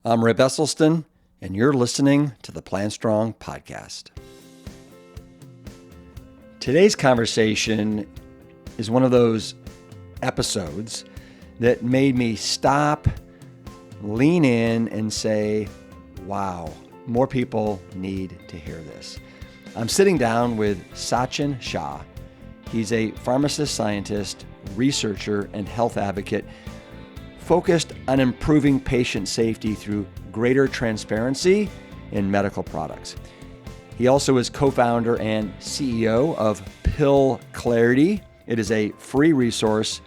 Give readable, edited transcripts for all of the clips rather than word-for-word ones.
I'm Rip Esselstyn, and you're listening to the Plant Strong podcast. Today's conversation is one of those episodes that made me stop, lean in, and say, wow, more people need to hear this. I'm sitting down with Sachin Shah. He's a pharmacist-scientist, researcher, and health advocate focused on improving patient safety through greater transparency in medical products. He also is co-founder and CEO of Pill Clarity. It is a free resource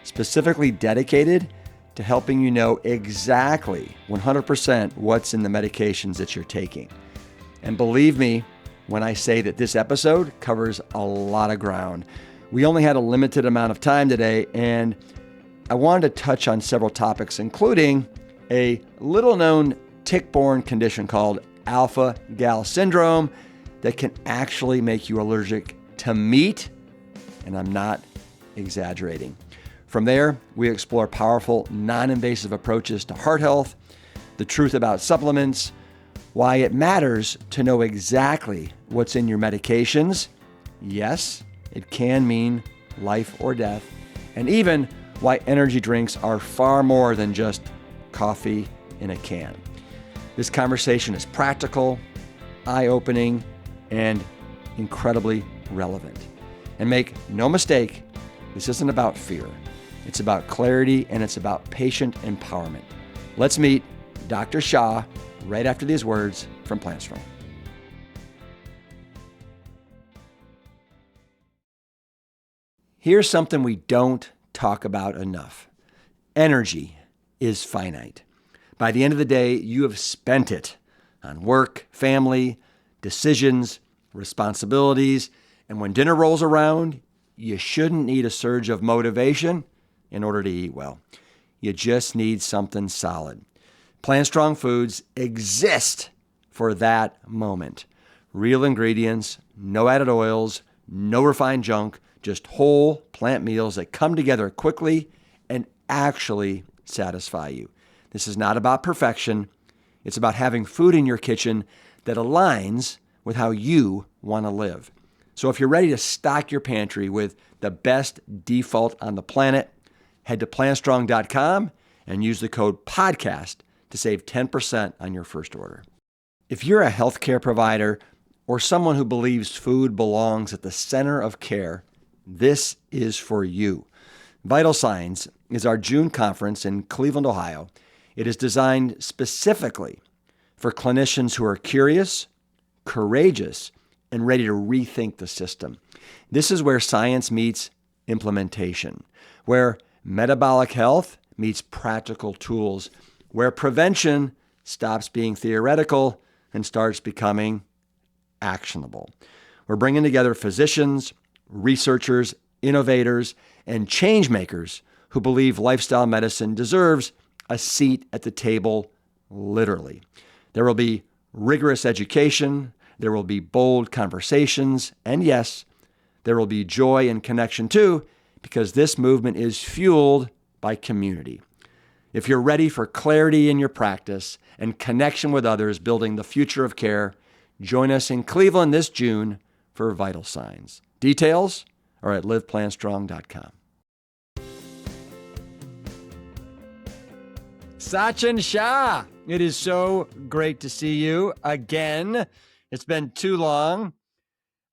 specifically dedicated to helping you know exactly 100% what's in the medications that you're taking. And believe me when I say that this episode covers a lot of ground. We only had a limited amount of time today, and I wanted to touch on several topics, including a little-known tick-borne condition called alpha-gal syndrome that can actually make you allergic to meat, and I'm not exaggerating. From there, we explore powerful, non-invasive approaches to heart health, the truth about supplements, why it matters to know exactly what's in your medications. Yes, it can mean life or death, and even why energy drinks are far more than just coffee in a can. This conversation is practical, eye-opening, and incredibly relevant. And make no mistake, this isn't about fear. It's about clarity, and it's about patient empowerment. Let's meet Dr. Shah right after these words from Plant Strong. Here's something we don't talk about enough. Energy is finite. By the end of the day, you have spent it on work, family, decisions, responsibilities, and when dinner rolls around, you shouldn't need a surge of motivation in order to eat well. You just need something solid. Plant Strong Foods exist for that moment. Real ingredients, no added oils, no refined junk, just whole plant meals that come together quickly and actually satisfy you. This is not about perfection. It's about having food in your kitchen that aligns with how you want to live. So if you're ready to stock your pantry with the best default on the planet, head to plantstrong.com and use the code PODCAST to save 10% on your first order. If you're a healthcare provider or someone who believes food belongs at the center of care, this is for you. Vital Signs is our June conference in Cleveland, Ohio. It is designed specifically for clinicians who are curious, courageous, and ready to rethink the system. This is where science meets implementation, where metabolic health meets practical tools, where prevention stops being theoretical and starts becoming actionable. We're bringing together physicians, researchers, innovators, and change makers who believe lifestyle medicine deserves a seat at the table, literally. There will be rigorous education, there will be bold conversations, and yes, there will be joy and connection too, because this movement is fueled by community. If you're ready for clarity in your practice and connection with others building the future of care, join us in Cleveland this June for Vital Signs. Details are at liveplantstrong.com. Sachin Shah, it is so great to see you again. It's been too long,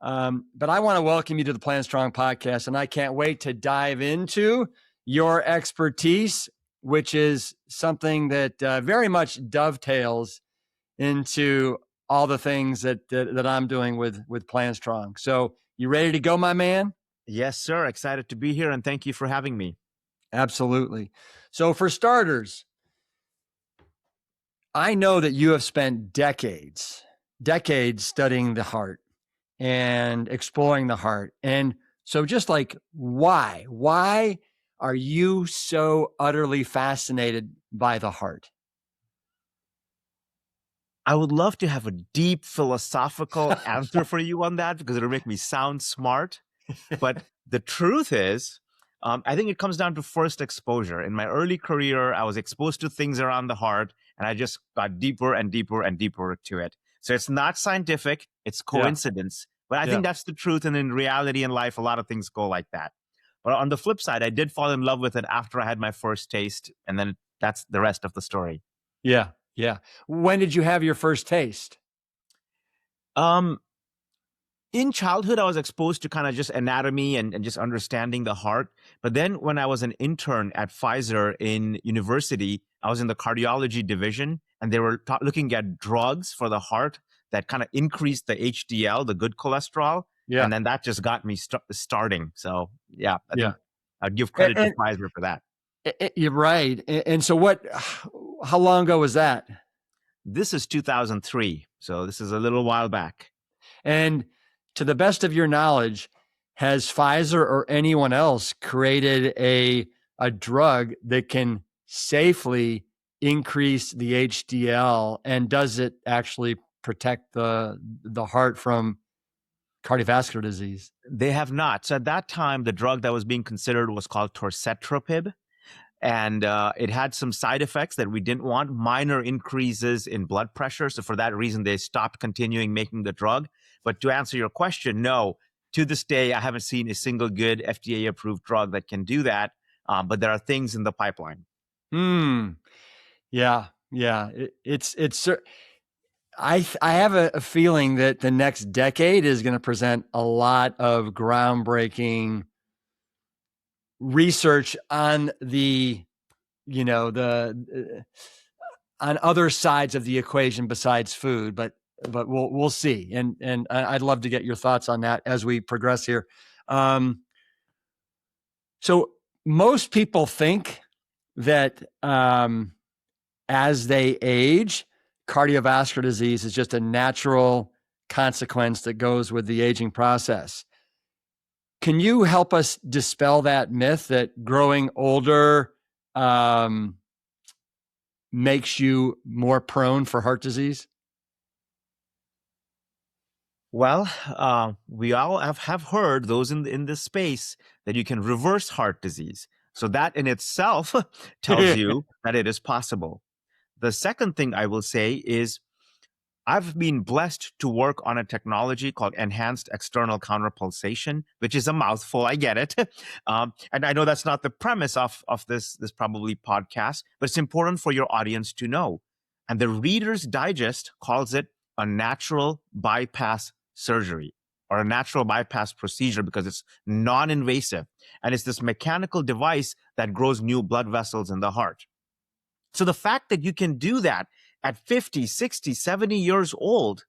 but I want to welcome you to the Plant Strong podcast, and I can't wait to dive into your expertise, which is something that very much dovetails into all the things that I'm doing with Plant Strong. So you ready to go, my man? Yes, sir. Excited to be here, and thank you for having me. Absolutely. So for starters, I know that you have spent decades studying the heart and exploring the heart. And so just like, why are you so utterly fascinated by the heart? I would love to have a deep philosophical answer for you on that because it'll make me sound smart. But the truth is, I think it comes down to first exposure. In my early career, I was exposed to things around the heart, And I just got deeper and deeper and deeper to it. So it's not scientific, it's coincidence. But I think that's the truth. And in reality in life, a lot of things go like that. But on the flip side, I did fall in love with it after I had my first taste. And then that's the rest of the story. Yeah. Yeah. When did you have your first taste? In childhood, I was exposed to kind of just anatomy and just understanding the heart. But then when I was an intern at Pfizer in university, I was in the cardiology division, and they were looking at drugs for the heart that kind of increased the HDL, the good cholesterol. Yeah. And then that just got me starting. So yeah, I think I'd give credit to Pfizer for that. You're right. And so how long ago was that? This is 2003. So this is a little while back. And to the best of your knowledge, has Pfizer or anyone else created a drug that can safely increase the HDL? And does it actually protect the heart from cardiovascular disease? They have not. So at that time, the drug that was being considered was called torcetrapib. And it had some side effects that we didn't want, minor increases in blood pressure. So for that reason, they stopped continuing making the drug. But to answer your question, no, to this day, I haven't seen a single good FDA-approved drug that can do that. But there are things in the pipeline. Yeah. I have a feeling that the next decade is going to present a lot of groundbreaking research on on other sides of the equation besides food, but we'll see. And I'd love to get your thoughts on that as we progress here. So most people think that as they age, cardiovascular disease is just a natural consequence that goes with the aging process. Can you help us dispel that myth that growing older makes you more prone for heart disease? Well, we all have heard, those in this space, that you can reverse heart disease. So that in itself tells you that it is possible. The second thing I will say is I've been blessed to work on a technology called enhanced external counterpulsation, which is a mouthful. I get it. And I know that's not the premise of this probably podcast, but it's important for your audience to know. And the Reader's Digest calls it a natural bypass surgery or a natural bypass procedure because it's non-invasive. And it's this mechanical device that grows new blood vessels in the heart. So the fact that you can do that at 50, 60, 70 years old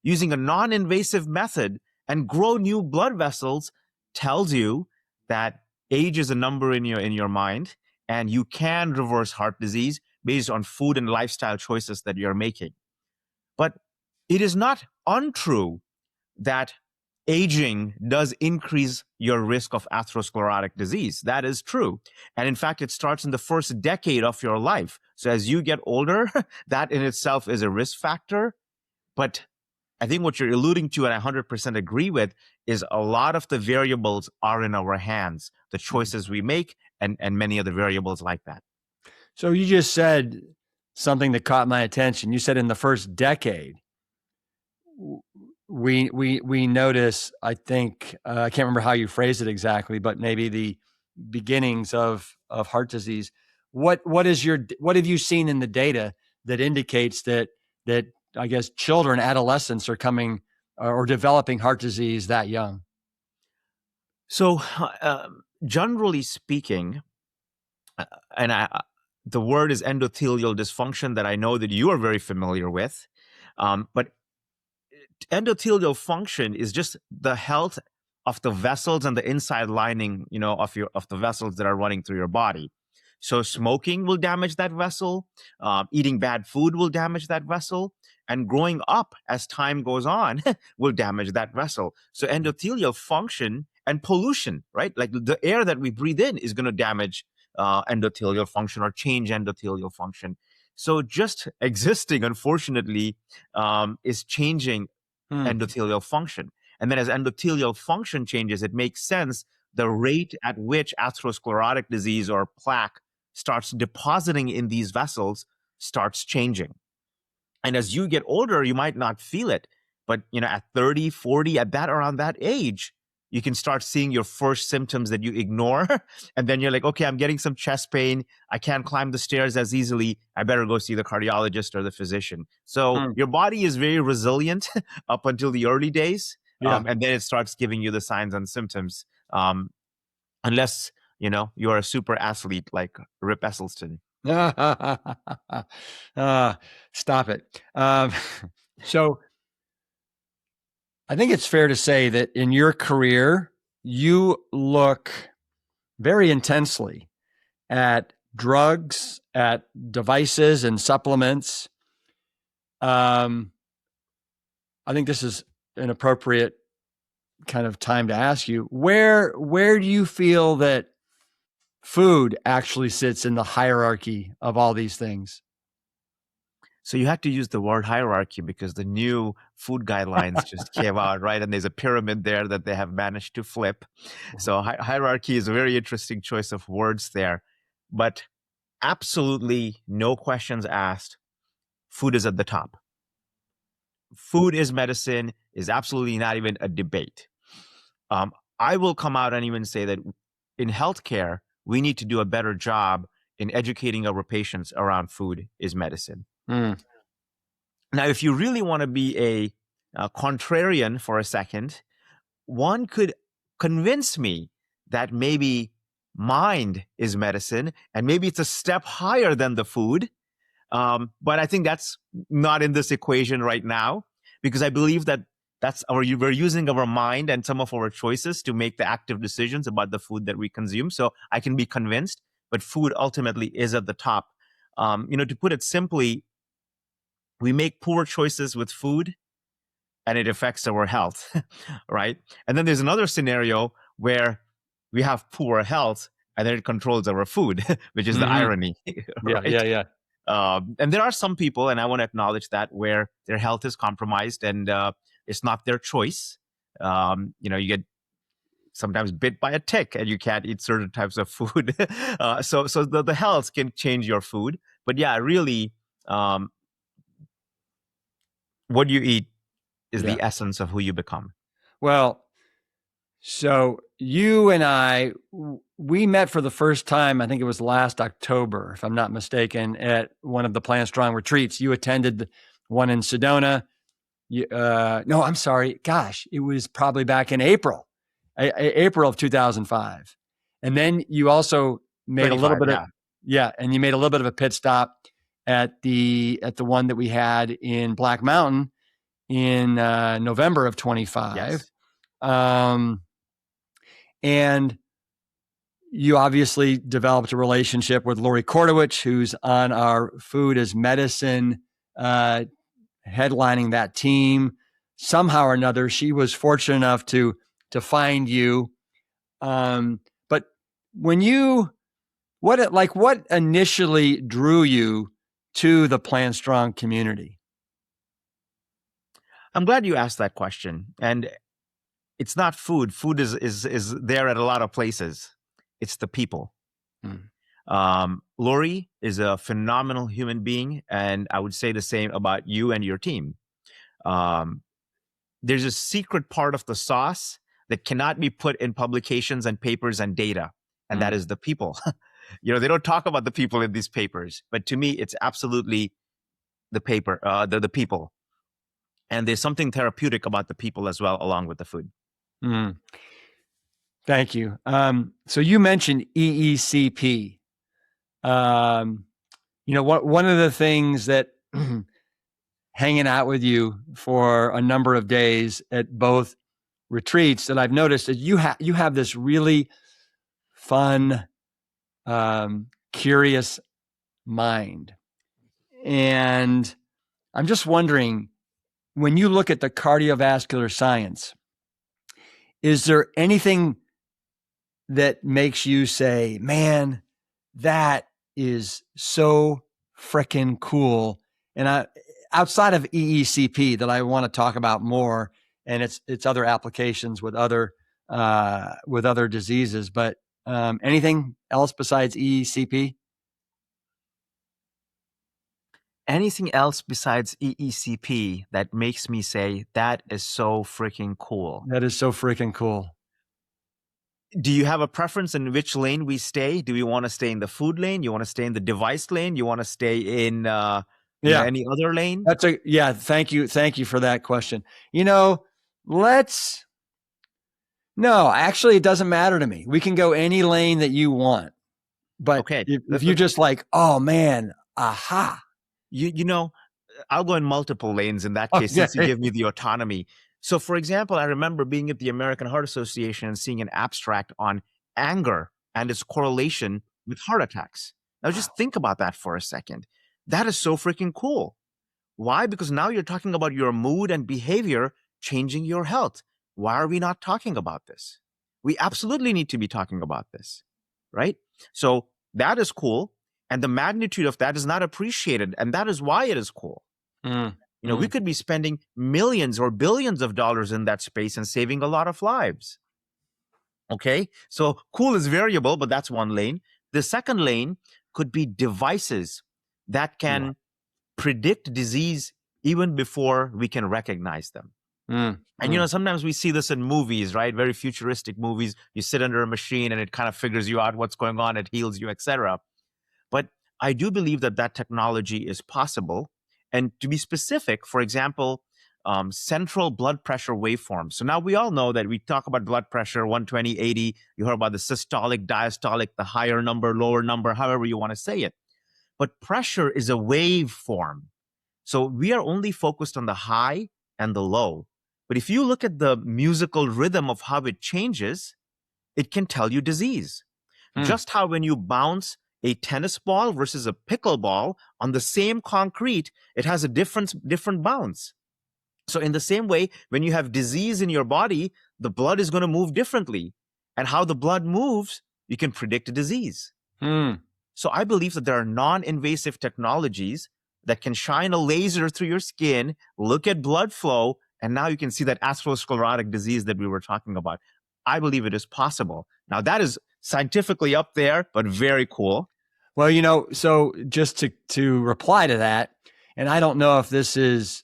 using a non-invasive method and grow new blood vessels tells you that age is a number in your mind, and you can reverse heart disease based on food and lifestyle choices that you're making. But it is not untrue that aging does increase your risk of atherosclerotic disease. That is true. And in fact, it starts in the first decade of your life. So as you get older, that in itself is a risk factor. But I think what you're alluding to, and I 100% agree with, is a lot of the variables are in our hands, the choices we make, and many of the variables like that. So you just said something that caught my attention. You said in the first decade, we notice, I think, I can't remember how you phrased it exactly, but maybe the beginnings of heart disease. What have you seen in the data that indicates that I guess children, adolescents are coming or developing heart disease that young? So generally speaking, the word is endothelial dysfunction that I know that you are very familiar with, but endothelial function is just the health of the vessels and the inside lining, of the vessels that are running through your body. So smoking will damage that vessel. Eating bad food will damage that vessel. And growing up as time goes on will damage that vessel. So endothelial function and pollution, right? Like the air that we breathe in is going to damage endothelial function or change endothelial function. So just existing, unfortunately, is changing endothelial function. And then as endothelial function changes, it makes sense the rate at which atherosclerotic disease or plaque starts depositing in these vessels starts changing. And as you get older, you might not feel it. But, at 30, 40, around that age, you can start seeing your first symptoms that you ignore. And then you're like, okay, I'm getting some chest pain. I can't climb the stairs as easily. I better go see the cardiologist or the physician. So your body is very resilient up until the early days. Yeah. And then it starts giving you the signs and symptoms. Unless, you're a super athlete like Rip Esselstyn. Stop it. So I think it's fair to say that in your career, you look very intensely at drugs, at devices and supplements. I think this is an appropriate kind of time to ask you, where do you feel that food actually sits in the hierarchy of all these things? So you have to use the word hierarchy because the new food guidelines just came out, right? And there's a pyramid there that they have managed to flip. So hierarchy is a very interesting choice of words there. But absolutely no questions asked, food is at the top. Food is medicine is absolutely not even a debate. I will come out and even say that in healthcare, we need to do a better job in educating our patients around food is medicine. Now, if you really want to be a contrarian for a second, one could convince me that maybe mind is medicine and maybe it's a step higher than the food. But I think that's not in this equation right now, because I believe that we're using our mind and some of our choices to make the active decisions about the food that we consume. So I can be convinced, but food ultimately is at the top. To put it simply, we make poor choices with food and it affects our health, right? And then there's another scenario where we have poor health and then it controls our food, which is the irony, right? Yeah. And there are some people, and I want to acknowledge that, where their health is compromised and it's not their choice. You get sometimes bit by a tick and you can't eat certain types of food. So the health can change your food. But yeah, really, what you eat is the essence of who you become. Well, so you and I, we met for the first time, I think it was last October, if I'm not mistaken, at one of the Plant Strong retreats. You attended one in Sedona. No, I'm sorry. Gosh, it was probably back in April of 2005. And then you also made a little bit of, and you made a little bit of a pit stop at the one that we had in Black Mountain in November of 25. Yes. And you obviously developed a relationship with Lori Kordowich, who's on our Food as Medicine, headlining that team. Somehow or another, she was fortunate enough to find you. But when what initially drew you to the Plant Strong community? I'm glad you asked that question. And it's not food. Food is there at a lot of places. It's the people. Lori is a phenomenal human being, and I would say the same about you and your team. There's a secret part of the sauce that cannot be put in publications and papers and data, and that is the people. They don't talk about the people in these papers, but to me, it's absolutely the people. And there's something therapeutic about the people as well, along with the food. Thank you. So you mentioned EECP. One of the things that hanging out with you for a number of days at both retreats that I've noticed is you have this really fun, curious mind. And I'm just wondering, when you look at the cardiovascular science, is there anything that makes you say, man, that is so frickin' cool? And outside of EECP that I want to talk about more, and its other applications with other diseases, but anything else besides EECP? Anything else besides EECP that makes me say that is so freaking cool? That is so freaking cool. Do you have a preference in which lane we stay? Do we want to stay in the food lane? You want to stay in the device lane? You want to stay in any other lane? Thank you for that question. No, actually, it doesn't matter to me. We can go any lane that you want. But okay, if you just like, oh man, aha. I'll go in multiple lanes in that case, since you give me the autonomy. So, for example, I remember being at the American Heart Association and seeing an abstract on anger and its correlation with heart attacks. Now, just think about that for a second. That is so freaking cool. Why? Because now you're talking about your mood and behavior changing your health. Why are we not talking about this? We absolutely need to be talking about this, right? So that is cool. And the magnitude of that is not appreciated. And that is why it is cool. We could be spending millions or billions of dollars in that space and saving a lot of lives. Okay, so cool is variable, but that's one lane. The second lane could be devices that can predict disease even before we can recognize them. And sometimes we see this in movies, right? Very futuristic movies. You sit under a machine and it kind of figures you out what's going on, it heals you, etc. But I do believe that technology is possible. And to be specific, for example, central blood pressure waveforms. So now we all know that we talk about blood pressure, 120, 80. You heard about the systolic, diastolic, the higher number, lower number, however you want to say it. But pressure is a waveform. So we are only focused on the high and the low. But if you look at the musical rhythm of how it changes, it can tell you disease. Just how when you bounce a tennis ball versus a pickleball on the same concrete, it has a different bounce. So in the same way, when you have disease in your body, the blood is going to move differently. And how the blood moves, you can predict a disease. So I believe that there are non-invasive technologies that can shine a laser through your skin, look at blood flow, and now you can see that atherosclerotic disease that we were talking about. I believe it is possible. Now that is scientifically up there, but very cool. Well, so just to reply to that, and I don't know if this is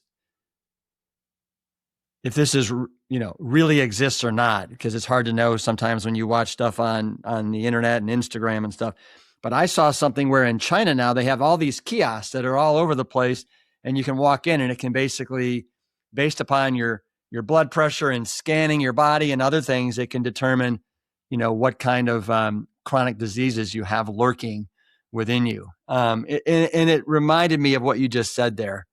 really exists or not, because it's hard to know sometimes when you watch stuff on the internet and Instagram and stuff. But I saw something where in China now they have all these kiosks that are all over the place, and you can walk in and it can basically, based upon your blood pressure and scanning your body and other things, it can determine, what kind of chronic diseases you have lurking within you. And it reminded me of what you just said there.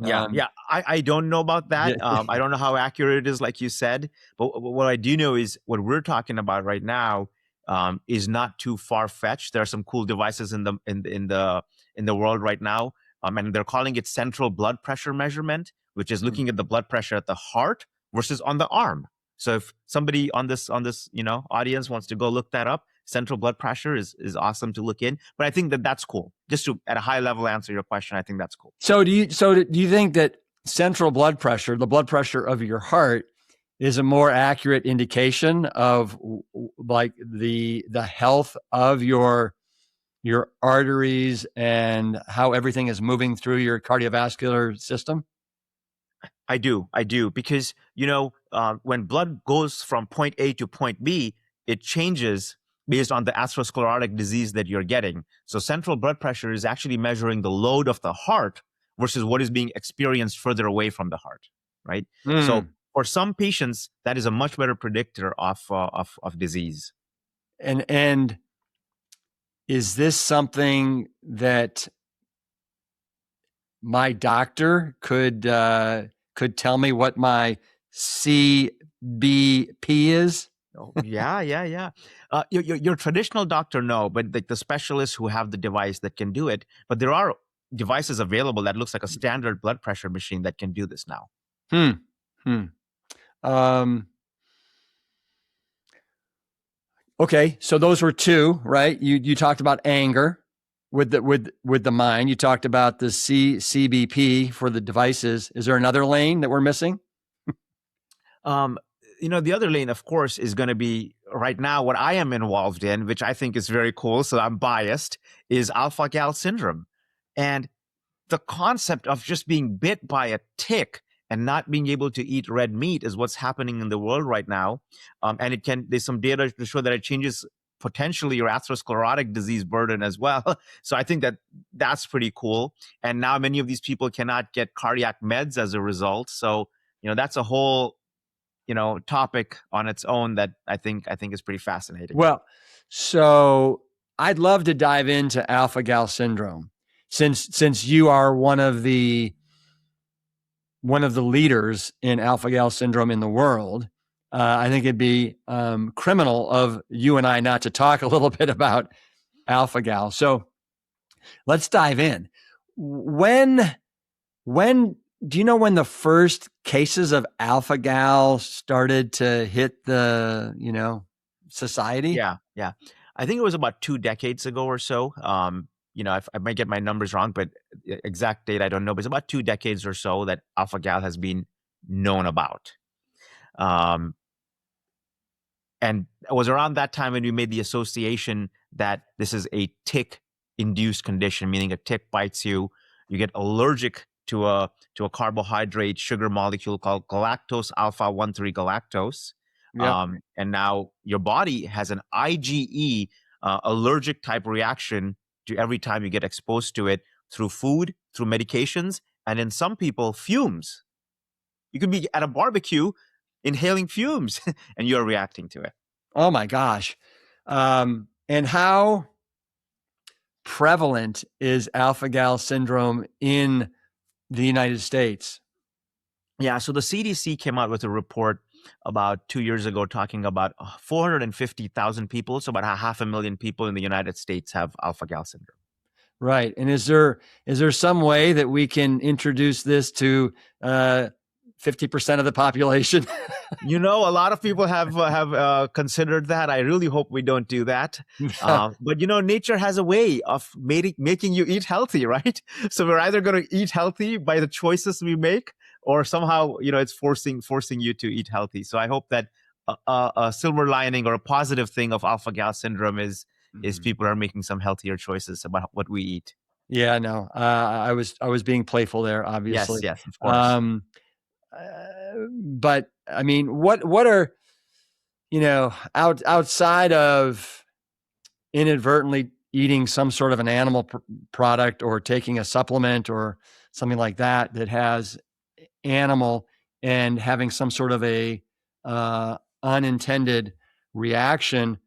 I don't know about that. I don't know how accurate it is, like you said. But what I do know is what we're talking about right now is not too far fetched. There are some cool devices in the world right now, and they're calling it central blood pressure measurement, which is looking at the blood pressure at the heart versus on the arm. So if somebody on this audience wants to go look that up, central blood pressure is awesome to look in. But I think that's cool. Just to at a high level answer your question, I think that's cool. So do you think that central blood pressure, the blood pressure of your heart, is a more accurate indication of like the health of your arteries and how everything is moving through your cardiovascular system? I do, because when blood goes from point A to point B, it changes based on the atherosclerotic disease that you're getting. So central blood pressure is actually measuring the load of the heart versus what is being experienced further away from the heart, right? So for some patients, that is a much better predictor of disease. And is this something that my doctor could tell me what my CBP is? Oh, yeah. Your traditional doctor, no, but like the specialists who have the device that can do it. But there are devices available that looks like a standard blood pressure machine that can do this now. Okay, so those were two, right? You talked about anger with the mind. You talked about the CBP for the devices. Is there another lane that we're missing? The other lane, of course, is going to be right now what I am involved in, which I think is very cool. So I'm biased, is alpha-gal syndrome. And the concept of just being bit by a tick and not being able to eat red meat is what's happening in the world right now. And there's some data to show that it changes potentially your atherosclerotic disease burden as well. So I think that's pretty cool. And now many of these people cannot get cardiac meds as a result. So, that's a whole, topic on its own that I think is pretty fascinating. Well, so I'd love to dive into alpha-gal syndrome since you are one of the leaders in alpha-gal syndrome in the world. I think it'd be criminal of you and I not to talk a little bit about alpha-gal. So let's dive in. When do you know when the first cases of alpha-gal started to hit the, society? Yeah. I think it was about 2 decades ago or so. I might get my numbers wrong, but exact date I don't know. But it's about 2 decades or so that alpha-gal has been known about. And it was around that time when we made the association that this is a tick-induced condition, meaning a tick bites you, you get allergic to a carbohydrate sugar molecule called galactose alpha-1,3 galactose. Yep. And now your body has an IgE allergic type reaction to every time you get exposed to it through food, through medications, and in some people, fumes. You could be at a barbecue inhaling fumes and you're reacting to it. Oh my gosh. And how prevalent is alpha-gal syndrome in the United States? Yeah, so the CDC came out with a report about 2 years ago talking about 450,000 people, so about 500,000 people in the United States have alpha-gal syndrome. Right. And is there some way that we can introduce this to 50% of the population? A lot of people have considered that. I really hope we don't do that. But nature has a way of making you eat healthy, right? So we're either going to eat healthy by the choices we make, or somehow it's forcing you to eat healthy. So I hope that a silver lining or a positive thing of alpha-gal syndrome is people are making some healthier choices about what we eat. Yeah, no, I was being playful there, obviously. Yes, of course. But I mean, what are, outside of inadvertently eating some sort of an animal product or taking a supplement or something like that has animal and having some sort of a unintended reaction,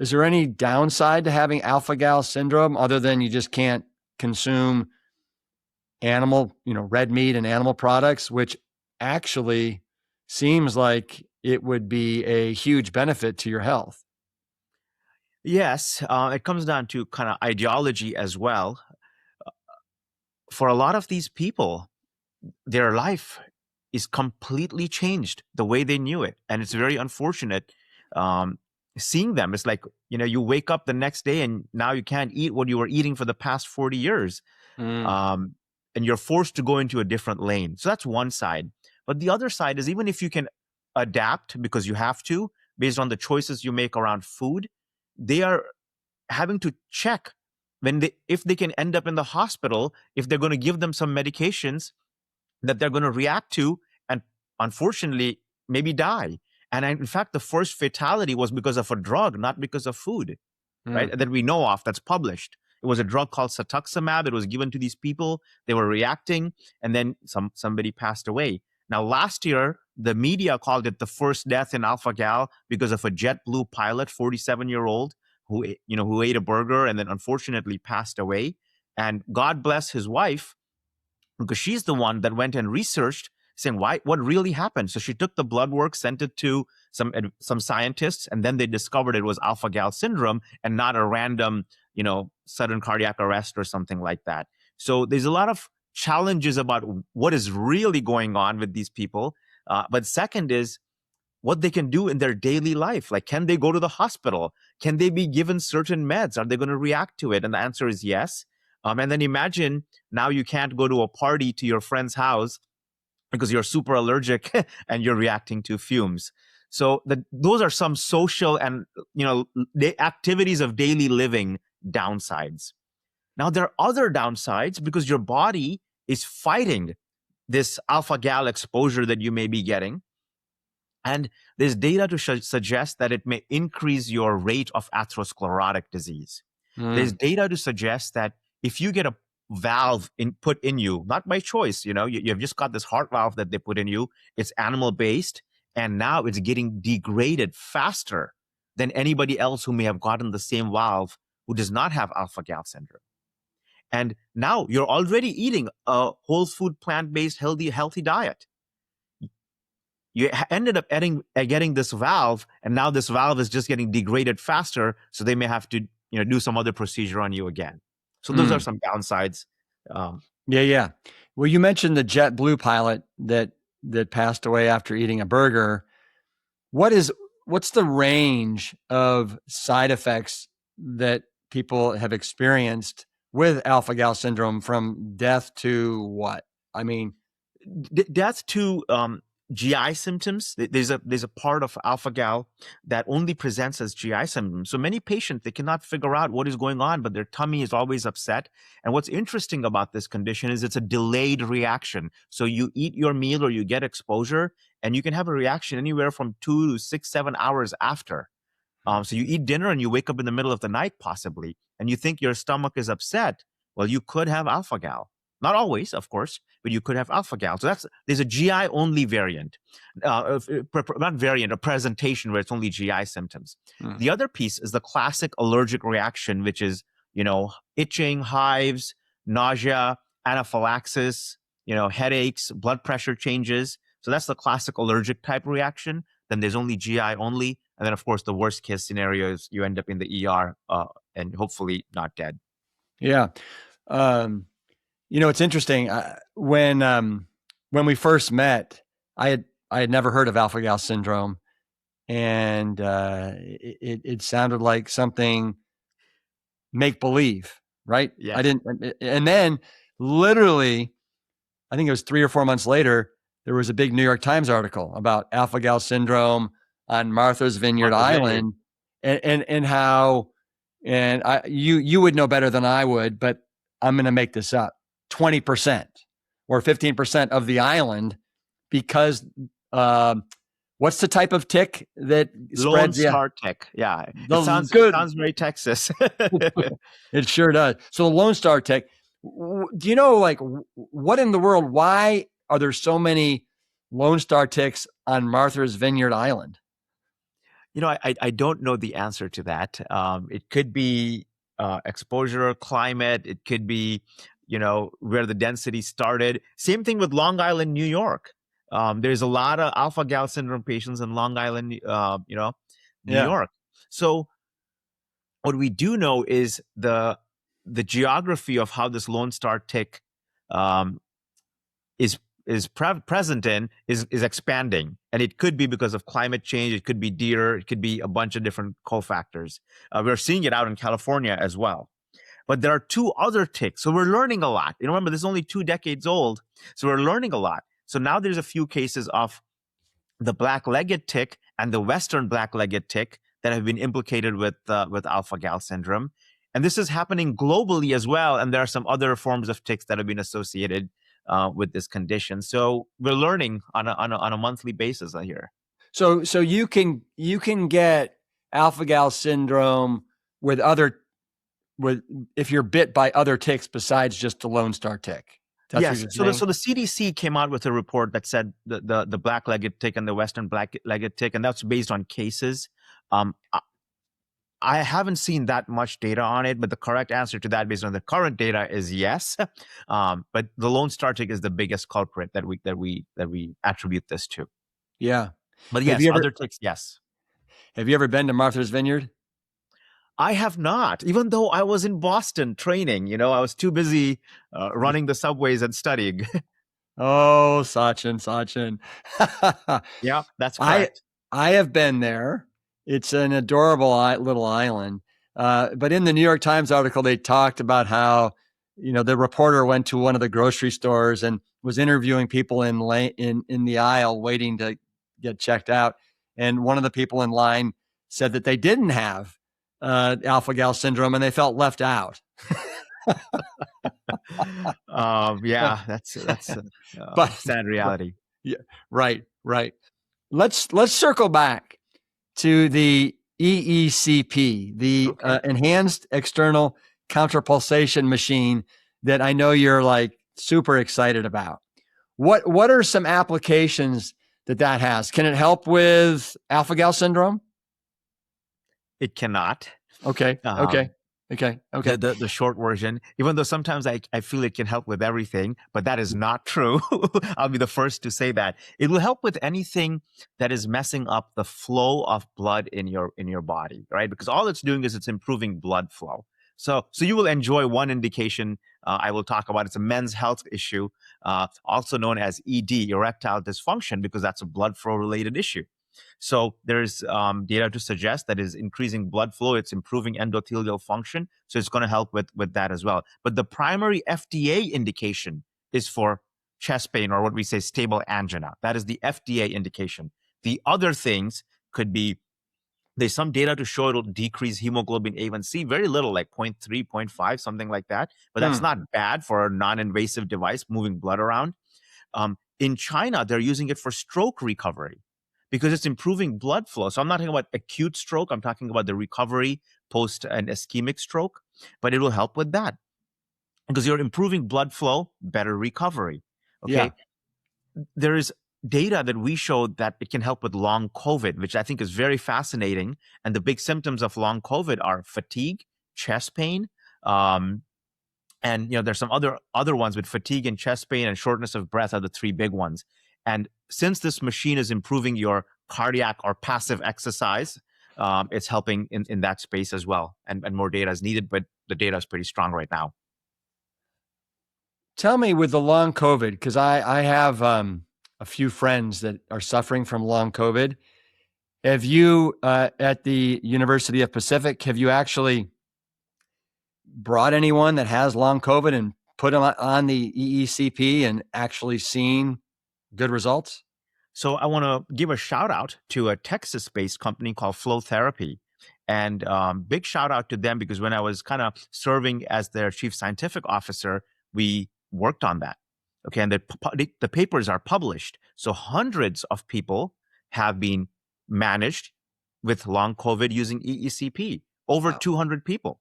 is there any downside to having alpha-gal syndrome other than you just can't consume animal, red meat and animal products, which actually seems like it would be a huge benefit to your health? Yes, it comes down to kind of ideology as well. For a lot of these people, their life is completely changed the way they knew it. And it's very unfortunate seeing them. It's like, you wake up the next day and now you can't eat what you were eating for the past 40 years. And you're forced to go into a different lane. So that's one side. But the other side is, even if you can adapt because you have to, based on the choices you make around food, they are having to check if they can end up in the hospital, if they're going to give them some medications that they're going to react to and unfortunately maybe die. And in fact, the first fatality was because of a drug, not because of food, right? That we know of, that's published. It was a drug called cetuximab. It was given to these people. They were reacting, and then somebody passed away. Now, last year, the media called it the first death in alpha-gal because of a JetBlue pilot, 47-year-old, who ate a burger and then unfortunately passed away. And God bless his wife, because she's the one that went and researched, saying what really happened. So she took the blood work, sent it to some scientists, and then they discovered it was alpha-gal syndrome and not a random, sudden cardiac arrest or something like that. So there's a lot of challenges about what is really going on with these people. But second is what they can do in their daily life. Like, can they go to the hospital? Can they be given certain meds? Are they going to react to it? And the answer is yes. And then imagine now you can't go to a party to your friend's house because you're super allergic and you're reacting to fumes. So those are some social and, the activities of daily living downsides. Now, there are other downsides because your body is fighting this alpha gal exposure that you may be getting. And there's data to suggest that it may increase your rate of atherosclerotic disease. There's data to suggest that if you get a valve put in you, not by choice, you've just got this heart valve that they put in you, it's animal based, and now it's getting degraded faster than anybody else who may have gotten the same valve who does not have alpha gal syndrome. And now you're already eating a whole food, plant-based, healthy diet. You ended up getting this valve, and now this valve is just getting degraded faster, so they may have to do some other procedure on you again. So those are some downsides. Yeah. Well, you mentioned the JetBlue pilot that passed away after eating a burger. What's the range of side effects that people have experienced with alpha-gal syndrome, from death to what? I mean, death to GI symptoms. There's a part of alpha-gal that only presents as GI symptoms. So many patients, they cannot figure out what is going on, but their tummy is always upset. And what's interesting about this condition is it's a delayed reaction. So you eat your meal or you get exposure, and you can have a reaction anywhere from 2 to 6, 7 hours after. So you eat dinner and you wake up in the middle of the night possibly, and you think your stomach is upset. Well, you could have alpha-gal. Not always, of course, but you could have alpha-gal. So there's a GI only variant, not variant, a presentation where it's only GI symptoms. The other piece is the classic allergic reaction, which is, itching, hives, nausea, anaphylaxis, headaches, blood pressure changes. So that's the classic allergic type reaction. Then there's only GI only. And then, of course, the worst case scenario is you end up in the ER and hopefully not dead. Yeah. It's interesting. When we first met, I had never heard of alpha-gal syndrome, and it sounded like something make-believe, right? Yeah. I didn't. And then literally, I think it was 3 or 4 months later, there was a big New York Times article about alpha-gal syndrome on Martha's Vineyard Island, and how, and you would know better than I would, but I'm going to make this up, 20% or 15% of the island, because what's the type of tick that spreads? Lone Star tick. Yeah. It sounds very Texas. It sure does. So the Lone Star tick, do you know, like, what in the world, why are there so many Lone Star ticks on Martha's Vineyard Island? I don't know the answer to that. It could be exposure, climate. It could be, where the density started. Same thing with Long Island, New York. There's a lot of alpha-gal syndrome patients in Long Island, New York. So what we do know is the geography of how this Lone Star tick is present in is expanding, and it could be because of climate change. It could be deer. It could be a bunch of different cofactors. We're seeing it out in California as well. But there are 2 other ticks, so we're learning a lot. Remember, this is only 2 decades old, so we're learning a lot. So now there's a few cases of the black-legged tick and the western black-legged tick that have been implicated with alpha-gal syndrome, and this is happening globally as well. And there are some other forms of ticks that have been associated with this condition. So we're learning on a monthly basis here. So you can get alpha-gal syndrome if you're bit by other ticks besides just the Lone Star tick. Yes. So the CDC came out with a report that said the black-legged tick and the western black-legged tick, and that's based on cases. I haven't seen that much data on it, but the correct answer to that, based on the current data, is yes. But the Lone Star tick is the biggest culprit that we attribute this to. Yeah. But yes, other ticks, yes. Have you ever been to Martha's Vineyard? I have not, even though I was in Boston training. I was too busy running the subways and studying. Oh, Sachin. Yeah, that's correct. I have been there. It's an adorable little island. But in the New York Times article, they talked about how, the reporter went to one of the grocery stores and was interviewing people in the aisle waiting to get checked out. And one of the people in line said that they didn't have alpha-gal syndrome and they felt left out. Yeah, that's but, sad reality. yeah, right, right. Let's circle back to the EECP, the Okay. enhanced external counterpulsation machine that I know you're like super excited about. What are some applications that has? Can it help with alpha-gal syndrome? It cannot. Okay, okay, Um, okay, okay. the short version, even though sometimes I feel it can help with everything, but that is not true. I'll be the first to say that. It will help with anything that is messing up the flow of blood in your body, right? Because all it's doing is it's improving blood flow. So you will enjoy one indication I will talk about. It's a men's health issue, also known as ED, erectile dysfunction, because that's a blood flow related issue. So there's data to suggest that is increasing blood flow. It's improving endothelial function. So it's going to help with that as well. But the primary FDA indication is for chest pain, or what we say stable angina. That is the FDA indication. The other things could be, there's some data to show it'll decrease hemoglobin A1C, very little, like 0.3, 0.5, something like that. But that's not bad for a non-invasive device moving blood around. In China, they're using it for stroke recovery because it's improving blood flow. So I'm not talking about acute stroke. I'm talking about the recovery post an ischemic stroke, but it will help with that because you're improving blood flow, better recovery. Yeah. Okay. There is data that we showed that it can help with long COVID, which I think is very fascinating. And the big symptoms of long COVID are fatigue, chest pain, and there's some other ones, with fatigue and chest pain and shortness of breath are the three big ones. And since this machine is improving your cardiac or passive exercise, it's helping in that space as well. And more data is needed, but the data is pretty strong right now. Tell me, with the long COVID, because I have a few friends that are suffering from long COVID. Have you, at the University of Pacific, have you actually brought anyone that has long COVID and put them on the EECP and actually seen good results? So I want to give a shout out to a Texas-based company called Flow Therapy. And big shout out to them, because when I was kind of serving as their chief scientific officer, we worked on that. Okay. And the papers are published. So hundreds of people have been managed with long COVID using EECP, over 200 people.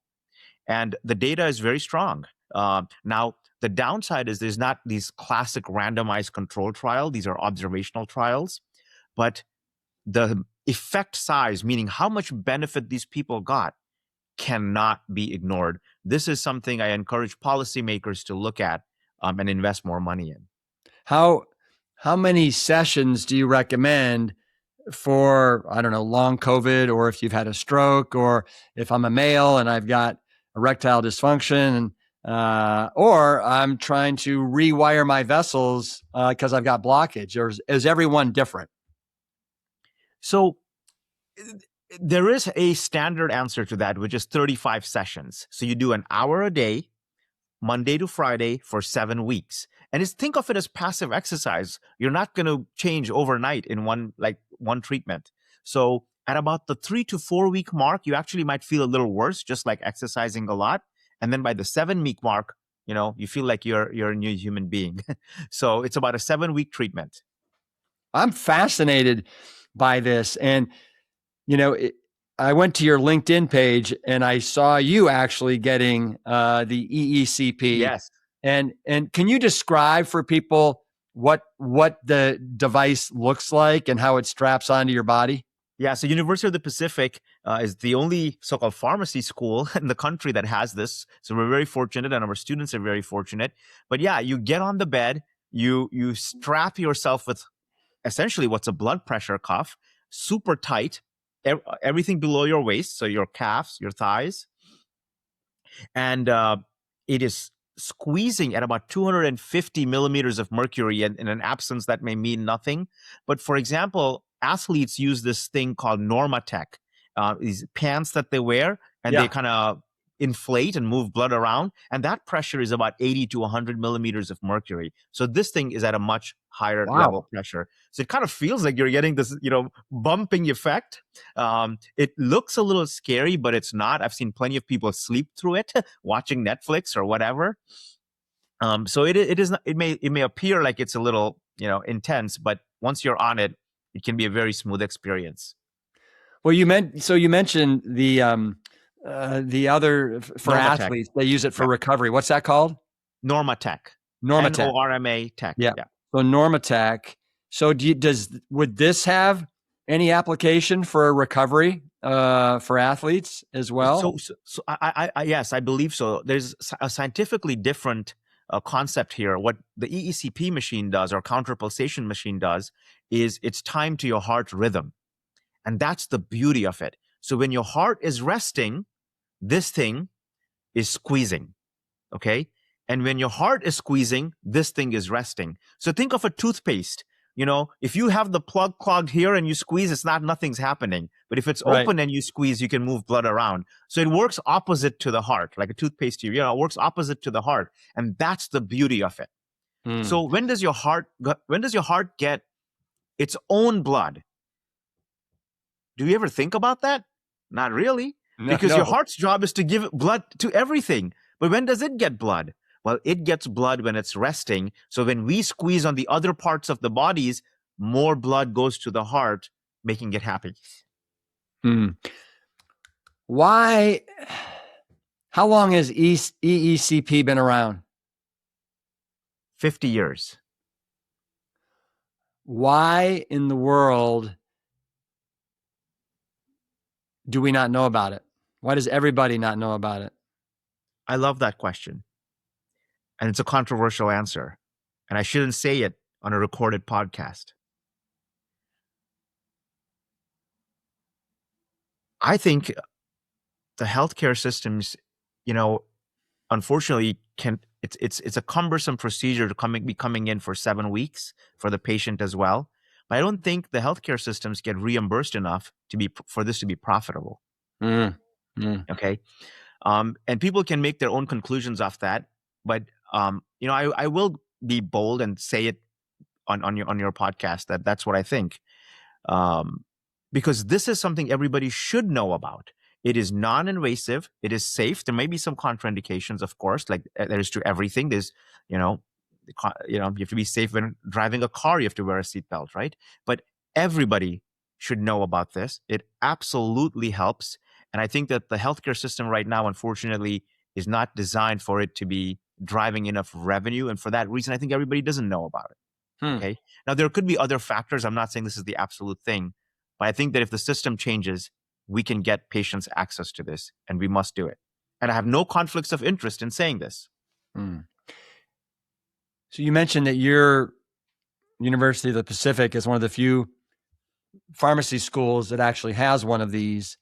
And the data is very strong. Now, the downside is there's not these classic randomized control trial. These are observational trials. But the effect size, meaning how much benefit these people got, cannot be ignored. This is something I encourage policymakers to look at and invest more money in. How many sessions do you recommend for, I don't know, long COVID, or if you've had a stroke, or if I'm a male and I've got erectile dysfunction, or I'm trying to rewire my vessels because I've got blockage? Or is everyone different? So there is a standard answer to that, which is 35 sessions. So you do an hour a day, Monday to Friday, for 7 weeks. And think of it as passive exercise. You're not going to change overnight in one treatment. So at about the 3 to 4 week mark, you actually might feel a little worse, just like exercising a lot. And then by the 7 week mark, you feel like you're a new human being. So it's about a 7 week treatment. I'm fascinated by this. And, I went to your LinkedIn page and I saw you actually getting the EECP. Yes. And can you describe for people what the device looks like and how it straps onto your body? Yeah, so University of the Pacific is the only so-called pharmacy school in the country that has this. So we're very fortunate, and our students are very fortunate. But yeah, you get on the bed, you strap yourself with essentially what's a blood pressure cuff, super tight, everything below your waist, so your calves, your thighs, and it is squeezing at about 250 millimeters of mercury, and in an absence that may mean nothing. But for example, athletes use this thing called Normatec, these pants that they wear, and they kind of inflate and move blood around, and that pressure is about 80 to 100 millimeters of mercury. So this thing is at a much higher level Wow. pressure. So it kind of feels like you're getting this, bumping effect. It looks a little scary, but it's not. I've seen plenty of people sleep through it watching Netflix or whatever. So it is not, it may appear like it's a little, intense, but once you're on it, it can be a very smooth experience. Well, you mentioned the other for Normatec. athletes, they use it for Yeah. recovery. What's that called? Normatec. Normatec. Norma Tech. Yeah. So Normatec. So would this have any application for recovery for athletes as well? So yes, I believe so. There's a scientifically different concept here. What the EECP machine does, or counter pulsation machine does, is it's timed to your heart rhythm. And that's the beauty of it. So when your heart is resting, this thing is squeezing. Okay. And when your heart is squeezing, this thing is resting. So think of a toothpaste. If you have the plug clogged here and you squeeze, nothing's happening. But if it's Right. open and you squeeze, you can move blood around. So it works opposite to the heart, like a toothpaste tube. It works opposite to the heart. And that's the beauty of it. Hmm. So when does your heart get its own blood? Do you ever think about that? Not really, because your No. heart's job is to give blood to everything. But when does it get blood? Well, it gets blood when it's resting. So when we squeeze on the other parts of the bodies, more blood goes to the heart, making it happy. Hmm. Why? How long has EECP been around? 50 years. Why in the world do we not know about it? Why does everybody not know about it? I love that question. And it's a controversial answer. And I shouldn't say it on a recorded podcast. I think the healthcare systems, unfortunately, it's a cumbersome procedure to be coming in for 7 weeks for the patient as well. But I don't think the healthcare systems get reimbursed enough for this to be profitable. Mm. Mm. Okay, and people can make their own conclusions off that. But I will be bold and say it on your podcast that's what I think. Because this is something everybody should know about. It is non-invasive. It is safe. There may be some contraindications, of course, like there's to everything. There's, you have to be safe when driving a car. You have to wear a seatbelt, right? But everybody should know about this. It absolutely helps. And I think that the healthcare system right now, unfortunately, is not designed for it to be driving enough revenue. And for that reason, I think everybody doesn't know about it. Okay. Now, there could be other factors. I'm not saying this is the absolute thing, but I think that if the system changes, we can get patients access to this, and we must do it. And I have no conflicts of interest in saying this. So you mentioned that your University of the Pacific is one of the few pharmacy schools that actually has one of these.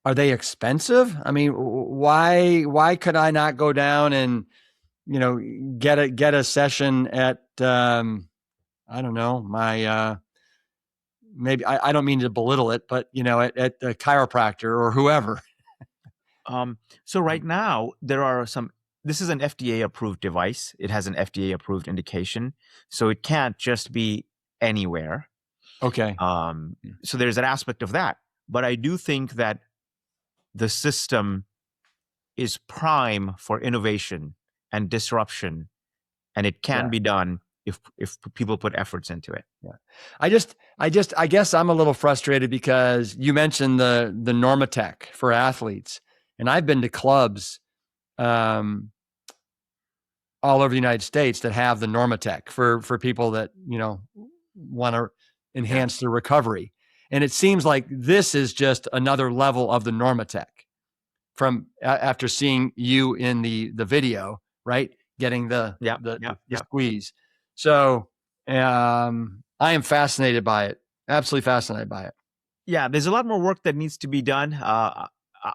Are they expensive? I mean, why could I not go down and get a session at I don't know, my maybe I don't mean to belittle it, but at a chiropractor or whoever. So right now there are some. This is an FDA approved device. It has an FDA approved indication, so it can't just be anywhere. Okay. So there's an aspect of that, but I do think that the system is prime for innovation and disruption, and it can be done if people put efforts into it. Yeah. I guess I'm a little frustrated because you mentioned the Normatec for athletes, and I've been to clubs all over the United States that have the Normatec for people that want to enhance their recovery. And it seems like this is just another level of the Normatec from after seeing you in the video, right? Getting the squeeze. So I am fascinated by it. Absolutely fascinated by it. Yeah, there's a lot more work that needs to be done.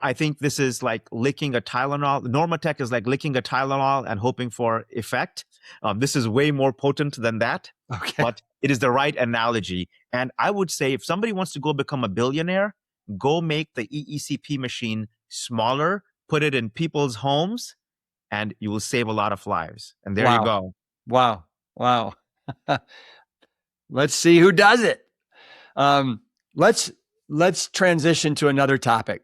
I think this is like licking a Tylenol. Normatec is like licking a Tylenol and hoping for effect. This is way more potent than that. Okay. But it is the right analogy. And I would say if somebody wants to go become a billionaire, go make the EECP machine smaller, put it in people's homes, and you will save a lot of lives. And there you go. Wow. Let's see who does it. Let's transition to another topic,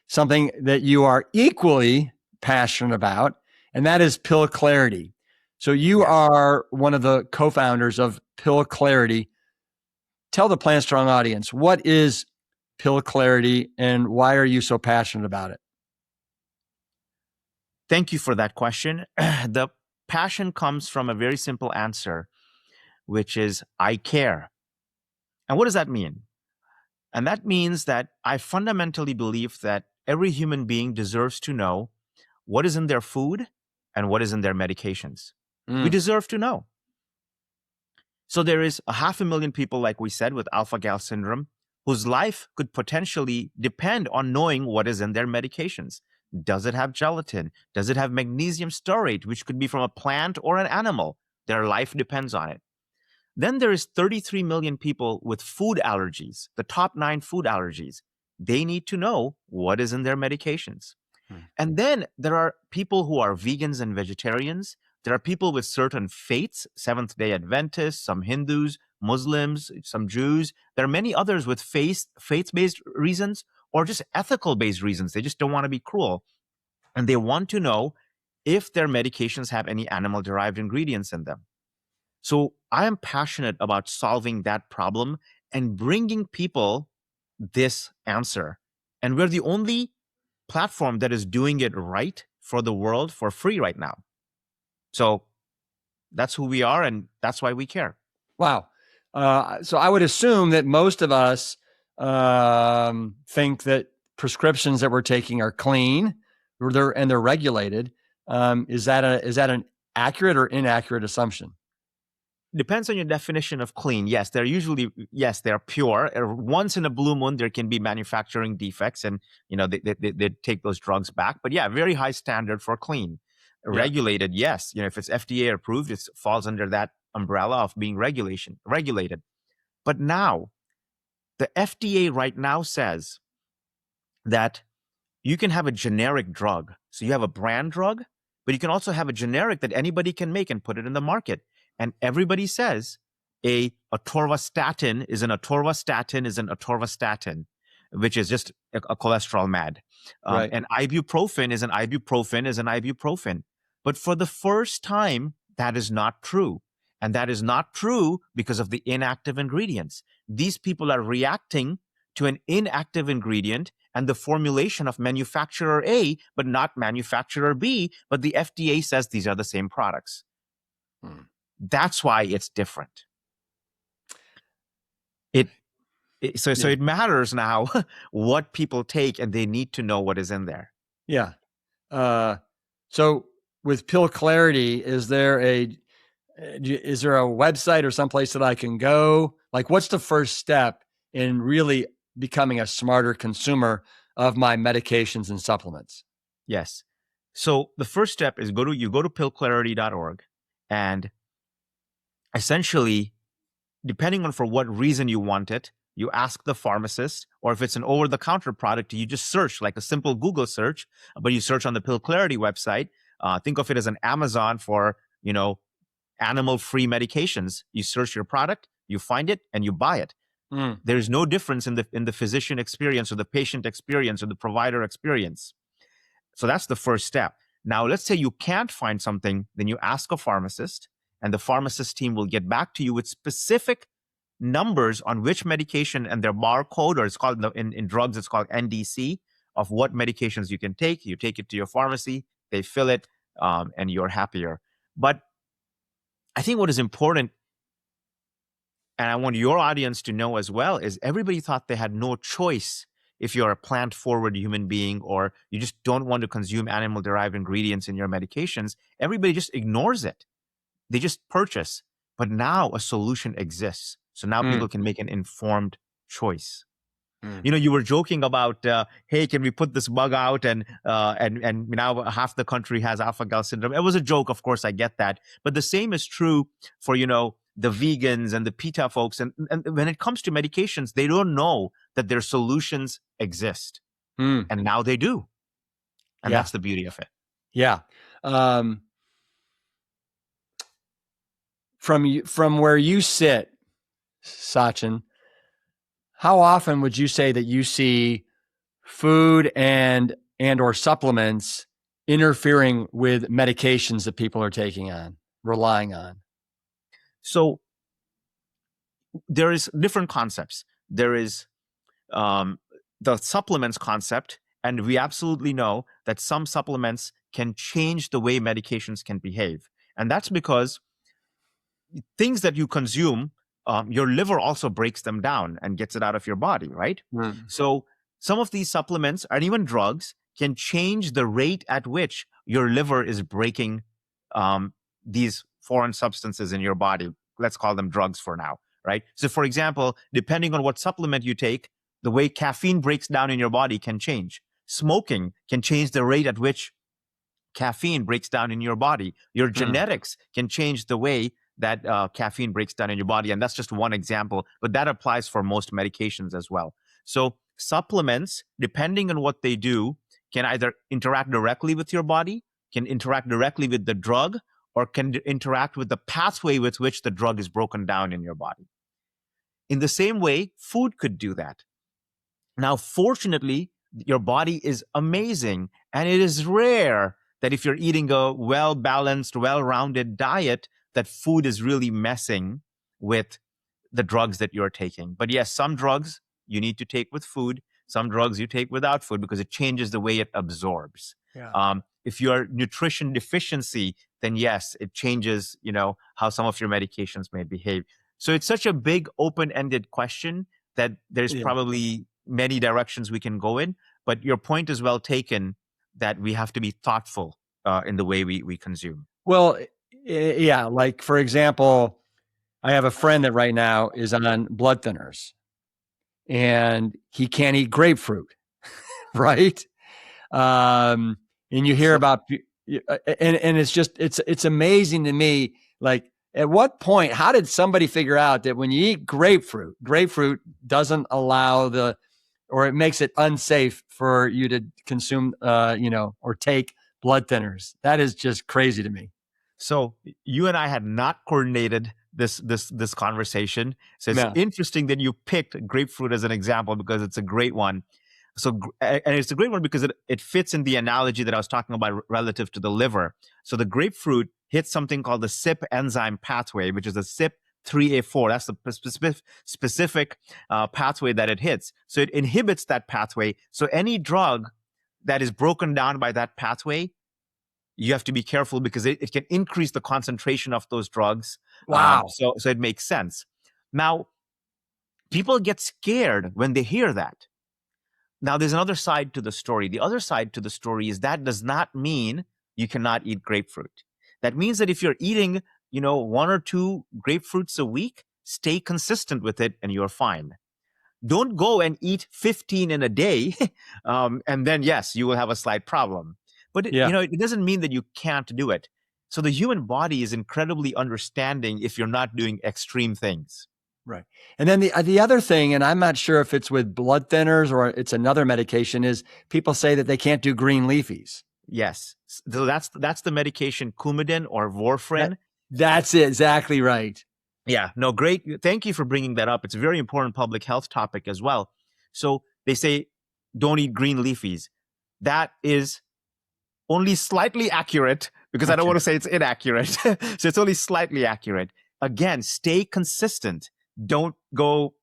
something that you are equally passionate about, and that is pill clarity. So you are one of the co-founders of Pill Clarity. Tell the Plant Strong audience, what is Pill Clarity and why are you so passionate about it? Thank you for that question. The passion comes from a very simple answer, which is I care. And what does that mean? And that means that I fundamentally believe that every human being deserves to know what is in their food and what is in their medications. We deserve to know. So there is 500,000 people, like we said, with alpha-gal syndrome, whose life could potentially depend on knowing what is in their medications. Does it have gelatin? Does it have magnesium stearate, which could be from a plant or an animal? Their life depends on it. Then there is 33 million people with food allergies, the top 9 food allergies. They need to know what is in their medications. And then there are people who are vegans and vegetarians. There are people with certain faiths, Seventh-day Adventists, some Hindus, Muslims, some Jews. There are many others with faith-based reasons or just ethical-based reasons. They just don't want to be cruel. And they want to know if their medications have any animal-derived ingredients in them. So I am passionate about solving that problem and bringing people this answer. And we're the only platform that is doing it right for the world for free right now. So that's who we are, and that's why we care. Wow. So I would assume that most of us think that prescriptions that we're taking are clean, and they're regulated. Is that an accurate or inaccurate assumption? Depends on your definition of clean. Yes, they're pure. Once in a blue moon, there can be manufacturing defects, and they take those drugs back. But yeah, very high standard for clean. Yeah. Regulated, yes. If it's FDA approved, it falls under that umbrella of being regulated. But now, the FDA right now says that you can have a generic drug. So you have a brand drug, but you can also have a generic that anybody can make and put it in the market. And everybody says a atorvastatin is an atorvastatin, which is just a cholesterol mad. Right. And ibuprofen is an ibuprofen. But for the first time, that is not true. And that is not true because of the inactive ingredients. These people are reacting to an inactive ingredient and the formulation of manufacturer A, but not manufacturer B, but the FDA says these are the same products. That's why it's different. So it matters now what people take, and they need to know what is in there. Yeah. So with Pill Clarity, is there a website or someplace that I can go? Like, what's the first step in really becoming a smarter consumer of my medications and supplements? Yes. So the first step is go to pillclarity.org, and essentially, depending on for what reason you want it, you ask the pharmacist, or if it's an over-the-counter product, you just search, like a simple Google search, but you search on the Pill Clarity website. Think of it as an Amazon for, animal-free medications. You search your product, you find it, and you buy it. There's no difference in the physician experience or the patient experience or the provider experience. So that's the first step. Now, let's say you can't find something, then you ask a pharmacist, and the pharmacist team will get back to you with specific numbers on which medication and their barcode, or it's called in drugs, it's called NDC, of what medications you can take. You take it to your pharmacy, they fill it, and you're happier. But I think what is important, and I want your audience to know as well, is everybody thought they had no choice if you're a plant-forward human being or you just don't want to consume animal-derived ingredients in your medications. Everybody just ignores it. They just purchase. But now a solution exists. So now people can make an informed choice. You were joking about, hey, can we put this bug out? And now half the country has alpha-gal syndrome. It was a joke, of course, I get that. But the same is true for, the vegans and the PETA folks. And when it comes to medications, they don't know that their solutions exist. And now they do. And that's the beauty of it. Yeah. from where you sit, Sachin, how often would you say that you see food and or supplements interfering with medications that people are relying on? So there is different concepts. There is the supplements concept, and we absolutely know that some supplements can change the way medications can behave. And that's because things that you consume, your liver also breaks them down and gets it out of your body, right? So some of these supplements and even drugs can change the rate at which your liver is breaking these foreign substances in your body. Let's call them drugs for now, right? So for example, depending on what supplement you take, the way caffeine breaks down in your body can change. Smoking can change the rate at which caffeine breaks down in your body. Your genetics can change the way that caffeine breaks down in your body. And that's just one example, but that applies for most medications as well. So supplements, depending on what they do, can either interact directly with your body, can interact directly with the drug, or can interact with the pathway with which the drug is broken down in your body. In the same way, food could do that. Now, fortunately, your body is amazing, and it is rare that if you're eating a well-balanced, well-rounded diet, that food is really messing with the drugs that you're taking. But yes, some drugs you need to take with food, some drugs you take without food because it changes the way it absorbs. Yeah. If you're nutrition deficiency, then yes, it changes, how some of your medications may behave. So it's such a big open-ended question that there's probably many directions we can go in. But your point is well taken that we have to be thoughtful in the way we consume. Well, yeah. Like, for example, I have a friend that right now is on blood thinners and he can't eat grapefruit, right? And you hear about, and it's just, it's amazing to me. Like, at what point, how did somebody figure out that when you eat grapefruit doesn't allow or it makes it unsafe for you to consume, or take blood thinners? That is just crazy to me. So you and I had not coordinated this conversation. So it's interesting that you picked grapefruit as an example because it's a great one. So, and it's a great one because it fits in the analogy that I was talking about relative to the liver. So the grapefruit hits something called the CYP enzyme pathway, which is the CYP3A4. That's the specific pathway that it hits. So it inhibits that pathway. So any drug that is broken down by that pathway, you have to be careful because it can increase the concentration of those drugs. Wow. So it makes sense. Now, people get scared when they hear that. Now, there's another side to the story. The other side to the story is that does not mean you cannot eat grapefruit. That means that if you're eating, 1 or 2 grapefruits a week, stay consistent with it and you're fine. Don't go and eat 15 in a day. And then, yes, you will have a slight problem. But, it doesn't mean that you can't do it. So the human body is incredibly understanding if you're not doing extreme things. Right. And then the other thing, and I'm not sure if it's with blood thinners or it's another medication, is people say that they can't do green leafies. Yes. So that's the medication Coumadin or warfarin. That's it. Exactly right. Yeah. No, great. Thank you for bringing that up. It's a very important public health topic as well. So they say don't eat green leafies. That is only slightly accurate because I don't want to say it's inaccurate. So it's only slightly accurate. Again, stay consistent. Don't go,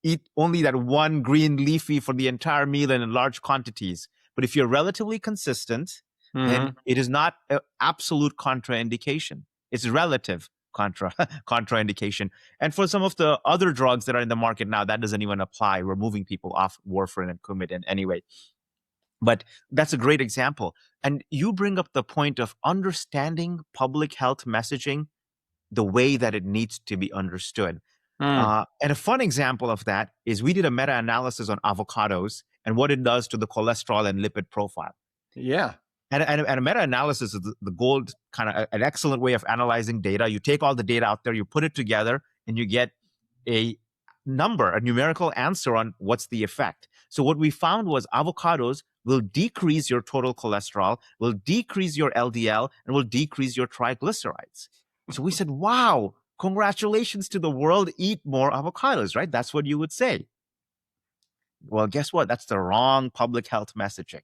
eat only that one green leafy for the entire meal and in large quantities. But if you're relatively consistent, then it is not an absolute contraindication. It's relative contraindication. And for some of the other drugs that are in the market now, that doesn't even apply. We're moving people off warfarin and Coumadin anyway. But that's a great example. And you bring up the point of understanding public health messaging the way that it needs to be understood. And a fun example of that is we did a meta-analysis on avocados and what it does to the cholesterol and lipid profile. Yeah. And a meta-analysis is the gold, kind of an excellent way of analyzing data. You take all the data out there, you put it together, and you get a number, a numerical answer on what's the effect. So what we found was avocados will decrease your total cholesterol, will decrease your LDL, and will decrease your triglycerides. So we said, wow, congratulations to the world, eat more avocados, right? That's what you would say. Well, guess what? That's the wrong public health messaging.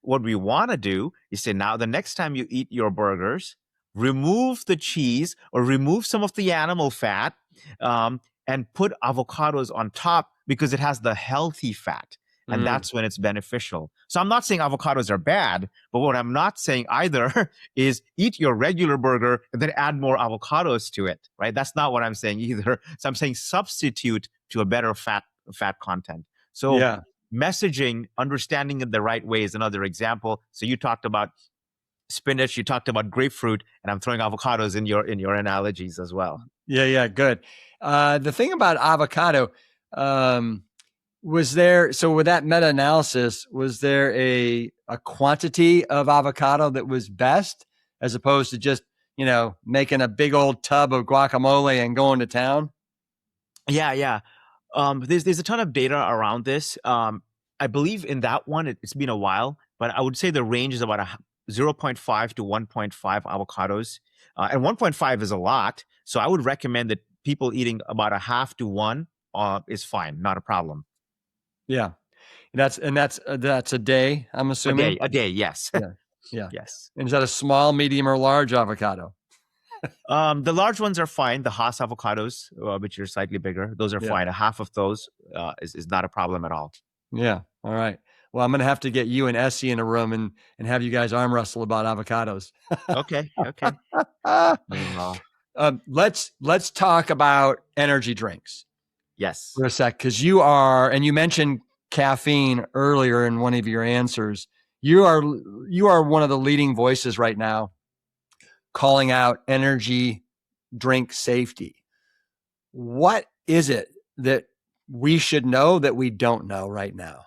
What we want to do is say, now the next time you eat your burgers, remove the cheese or remove some of the animal fat, and put avocados on top because it has the healthy fat. And that's when it's beneficial. So I'm not saying avocados are bad, but what I'm not saying either is eat your regular burger and then add more avocados to it, right? That's not what I'm saying either. So I'm saying substitute to a better fat content. So Yeah. messaging, understanding it the right way is another example. So you talked about spinach, you talked about grapefruit, and I'm throwing avocados in your analogies as well. Yeah, good. The thing about avocado, was there, so with that meta-analysis, was there a quantity of avocado that was best as opposed to just, making a big old tub of guacamole and going to town? Yeah. There's a ton of data around this. I believe in that one, it's been a while, but I would say the range is about 0.5 to 1.5 avocados. And 1.5 is a lot. So I would recommend that people eating about a half to one is fine, not a problem. Yeah. That's a day, I'm assuming. A day, yes. Yeah. Yes. And is that a small, medium, or large avocado? The large ones are fine. The Haas avocados, which are slightly bigger, those are fine. A half of those is not a problem at all. Yeah. All right. Well, I'm going to have to get you and Essie in a room and have you guys arm wrestle about avocados. Okay. Let's talk about energy drinks. Yes. For a sec, because you mentioned caffeine earlier in one of your answers. You are one of the leading voices right now calling out energy drink safety. What is it that we should know that we don't know right now?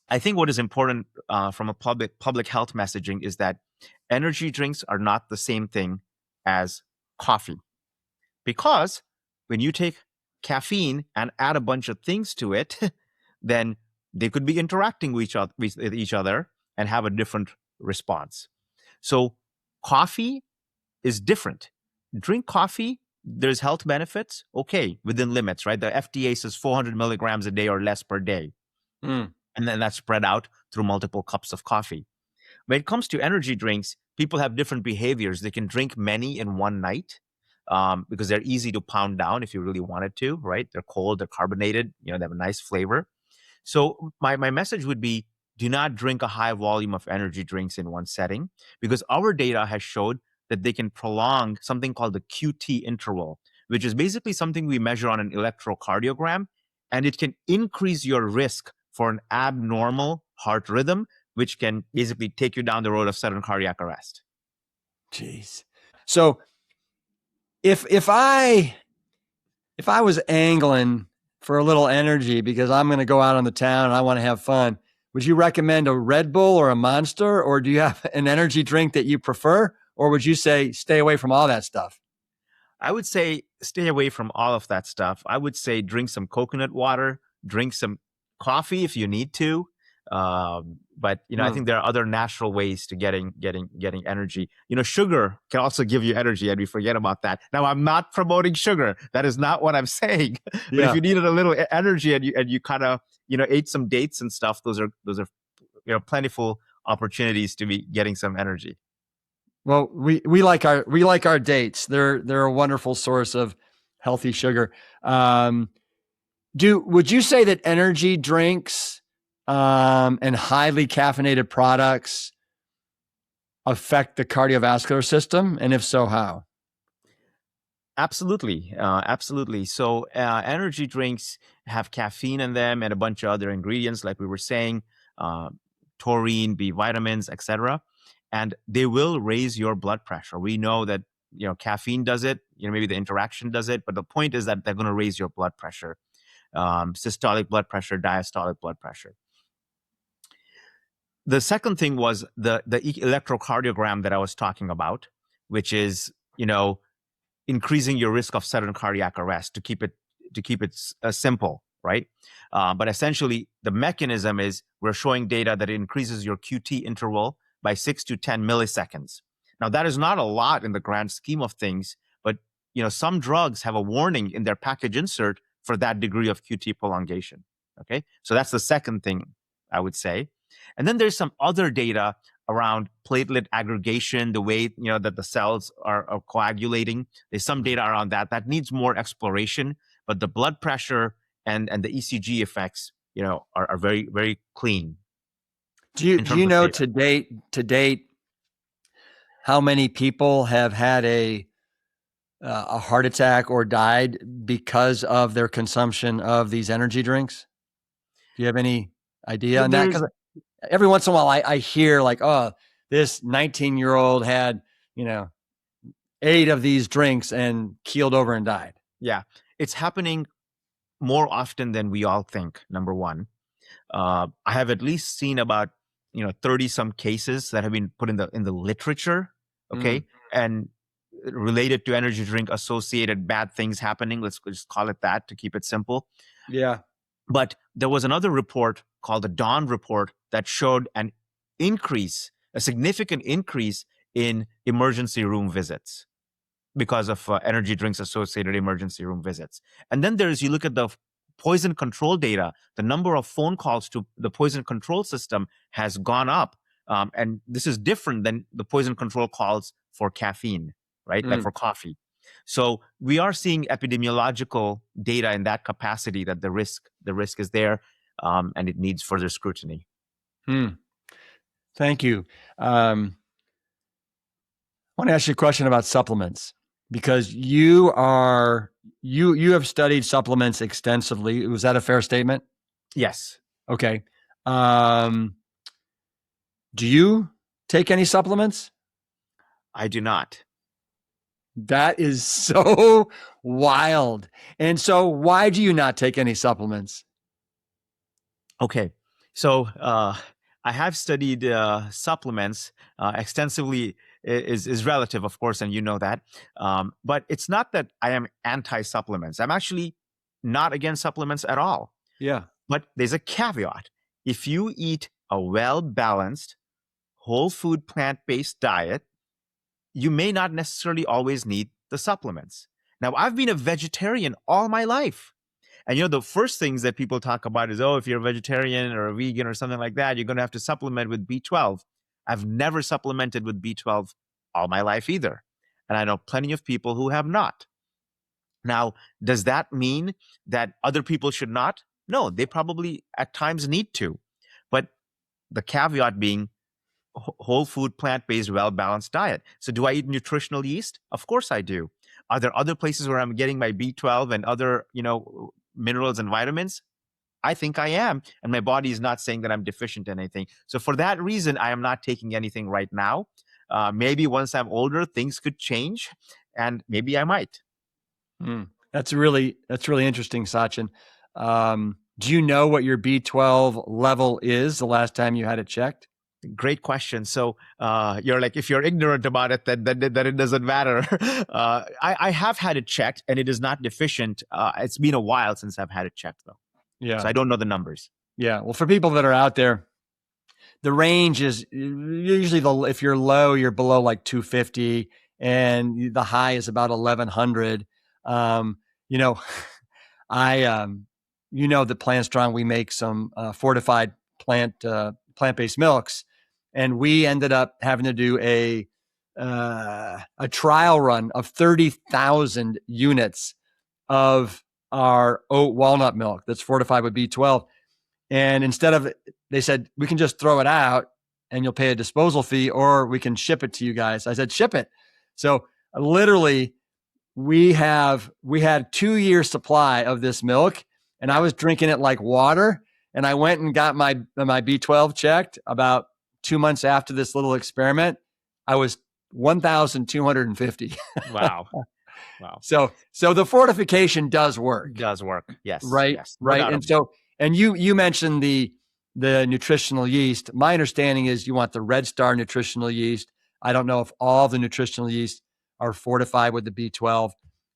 I think what is important from a public health messaging is that energy drinks are not the same thing as coffee. Because when you take caffeine and add a bunch of things to it, then they could be interacting with each other and have a different response. So coffee is different. Drink coffee, there's health benefits, okay, within limits, right? The FDA says 400 milligrams a day or less per day. And then that's spread out through multiple cups of coffee. When it comes to energy drinks, people have different behaviors. They can drink many in one night because they're easy to pound down if you really wanted to, right? They're cold, they're carbonated, they have a nice flavor. So my message would be, do not drink a high volume of energy drinks in one setting, because our data has showed that they can prolong something called the QT interval, which is basically something we measure on an electrocardiogram, and it can increase your risk for an abnormal heart rhythm, which can basically take you down the road of sudden cardiac arrest. Jeez. So if I was angling for a little energy because I'm going to go out on the town and I want to have fun, would you recommend a Red Bull or a Monster, or do you have an energy drink that you prefer, or would you say stay away from all that stuff? I would say stay away from all of that stuff. I would say drink some coconut water, drink some coffee if you need to. But I think there are other natural ways to getting energy. Sugar can also give you energy, and we forget about that. Now, I'm not promoting sugar. That is not what I'm saying. But if you needed a little energy and you kind of ate some dates and stuff, those are plentiful opportunities to be getting some energy. Well, we like our dates. They're a wonderful source of healthy sugar. Would you say that energy drinks and highly caffeinated products affect the cardiovascular system? And if so, how? Absolutely. So energy drinks have caffeine in them and a bunch of other ingredients, like we were saying, taurine, B vitamins, etc. And they will raise your blood pressure. We know that caffeine does it. Maybe the interaction does it, but the point is that they're going to raise your blood pressure, systolic blood pressure, diastolic blood pressure. The second thing was the electrocardiogram that I was talking about, which is increasing your risk of sudden cardiac arrest, to keep it simple, right? But essentially, the mechanism is we're showing data that it increases your QT interval by 6 to 10 milliseconds. Now, that is not a lot in the grand scheme of things, but some drugs have a warning in their package insert for that degree of QT prolongation. Okay, so that's the second thing I would say. And then there's some other data around platelet aggregation, the way that the cells are coagulating. There's some data around that needs more exploration, but the blood pressure and the ECG effects, are very, very clean. Do you know to date how many people have had a heart attack or died because of their consumption of these energy drinks? Do you have any idea on that? Because every once in a while I hear like, oh, this 19-year-old had, 8 of these drinks and keeled over and died. Yeah, it's happening more often than we all think, number one. I have at least seen about 30 some cases that have been put in the literature, okay, and related to energy drink associated bad things happening. Let's just call it that to keep it simple. Yeah. But there was another report called the Dawn report that showed a significant increase in emergency room visits because of energy drinks associated emergency room visits. And then you look at the poison control data, the number of phone calls to the poison control system has gone up. And this is different than the poison control calls for caffeine, right? Like for coffee. So we are seeing epidemiological data in that capacity that the risk is there, and it needs further scrutiny. Thank you. I want to ask you a question about supplements, because you have studied supplements extensively. Was that a fair statement? Yes. Okay. Do you take any supplements? I do not. That is so wild. And so why do you not take any supplements? Okay. So I have studied supplements extensively. Is relative, of course, and you know that. But it's not that I am anti-supplements. I'm actually not against supplements at all. Yeah. But there's a caveat. If you eat a well-balanced, whole food, plant-based diet, you may not necessarily always need the supplements. Now, I've been a vegetarian all my life. And the first things that people talk about is, if you're a vegetarian or a vegan or something like that, you're going to have to supplement with B12. I've never supplemented with B12 all my life either. And I know plenty of people who have not. Now, does that mean that other people should not? No, they probably at times need to. But the caveat being whole food, plant-based, well-balanced diet. So do I eat nutritional yeast? Of course I do. Are there other places where I'm getting my B12 and other, minerals and vitamins? I think I am. And my body is not saying that I'm deficient in anything. So for that reason, I am not taking anything right now. Maybe once I'm older, things could change, and maybe I might. That's really interesting, Sachin. Do you know what your B12 level is the last time you had it checked? Great question. So you're like, if you're ignorant about it, then it doesn't matter. I have had it checked, and it is not deficient. It's been a while since I've had it checked, though. Yeah. So I don't know the numbers. Yeah. Well, for people that are out there, the range is usually if you're low, you're below like 250, and the high is about 1100. That Plant Strong, we make some fortified plant-based milks, and we ended up having to do a trial run of 30,000 units of our oat walnut milk that's fortified with B12. And instead of, they said, we can just throw it out and you'll pay a disposal fee, or we can ship it to you guys. I said, ship it. So literally we had 2-year supply of this milk, and I was drinking it like water. And I went and got my B12 checked about 2 months after this little experiment. I was 1,250. Wow. So the fortification does work. Does work. Yes. Right. Yes. Right. And so, and you mentioned the nutritional yeast. My understanding is you want the Red Star nutritional yeast. I don't know if all the nutritional yeast are fortified with the B12,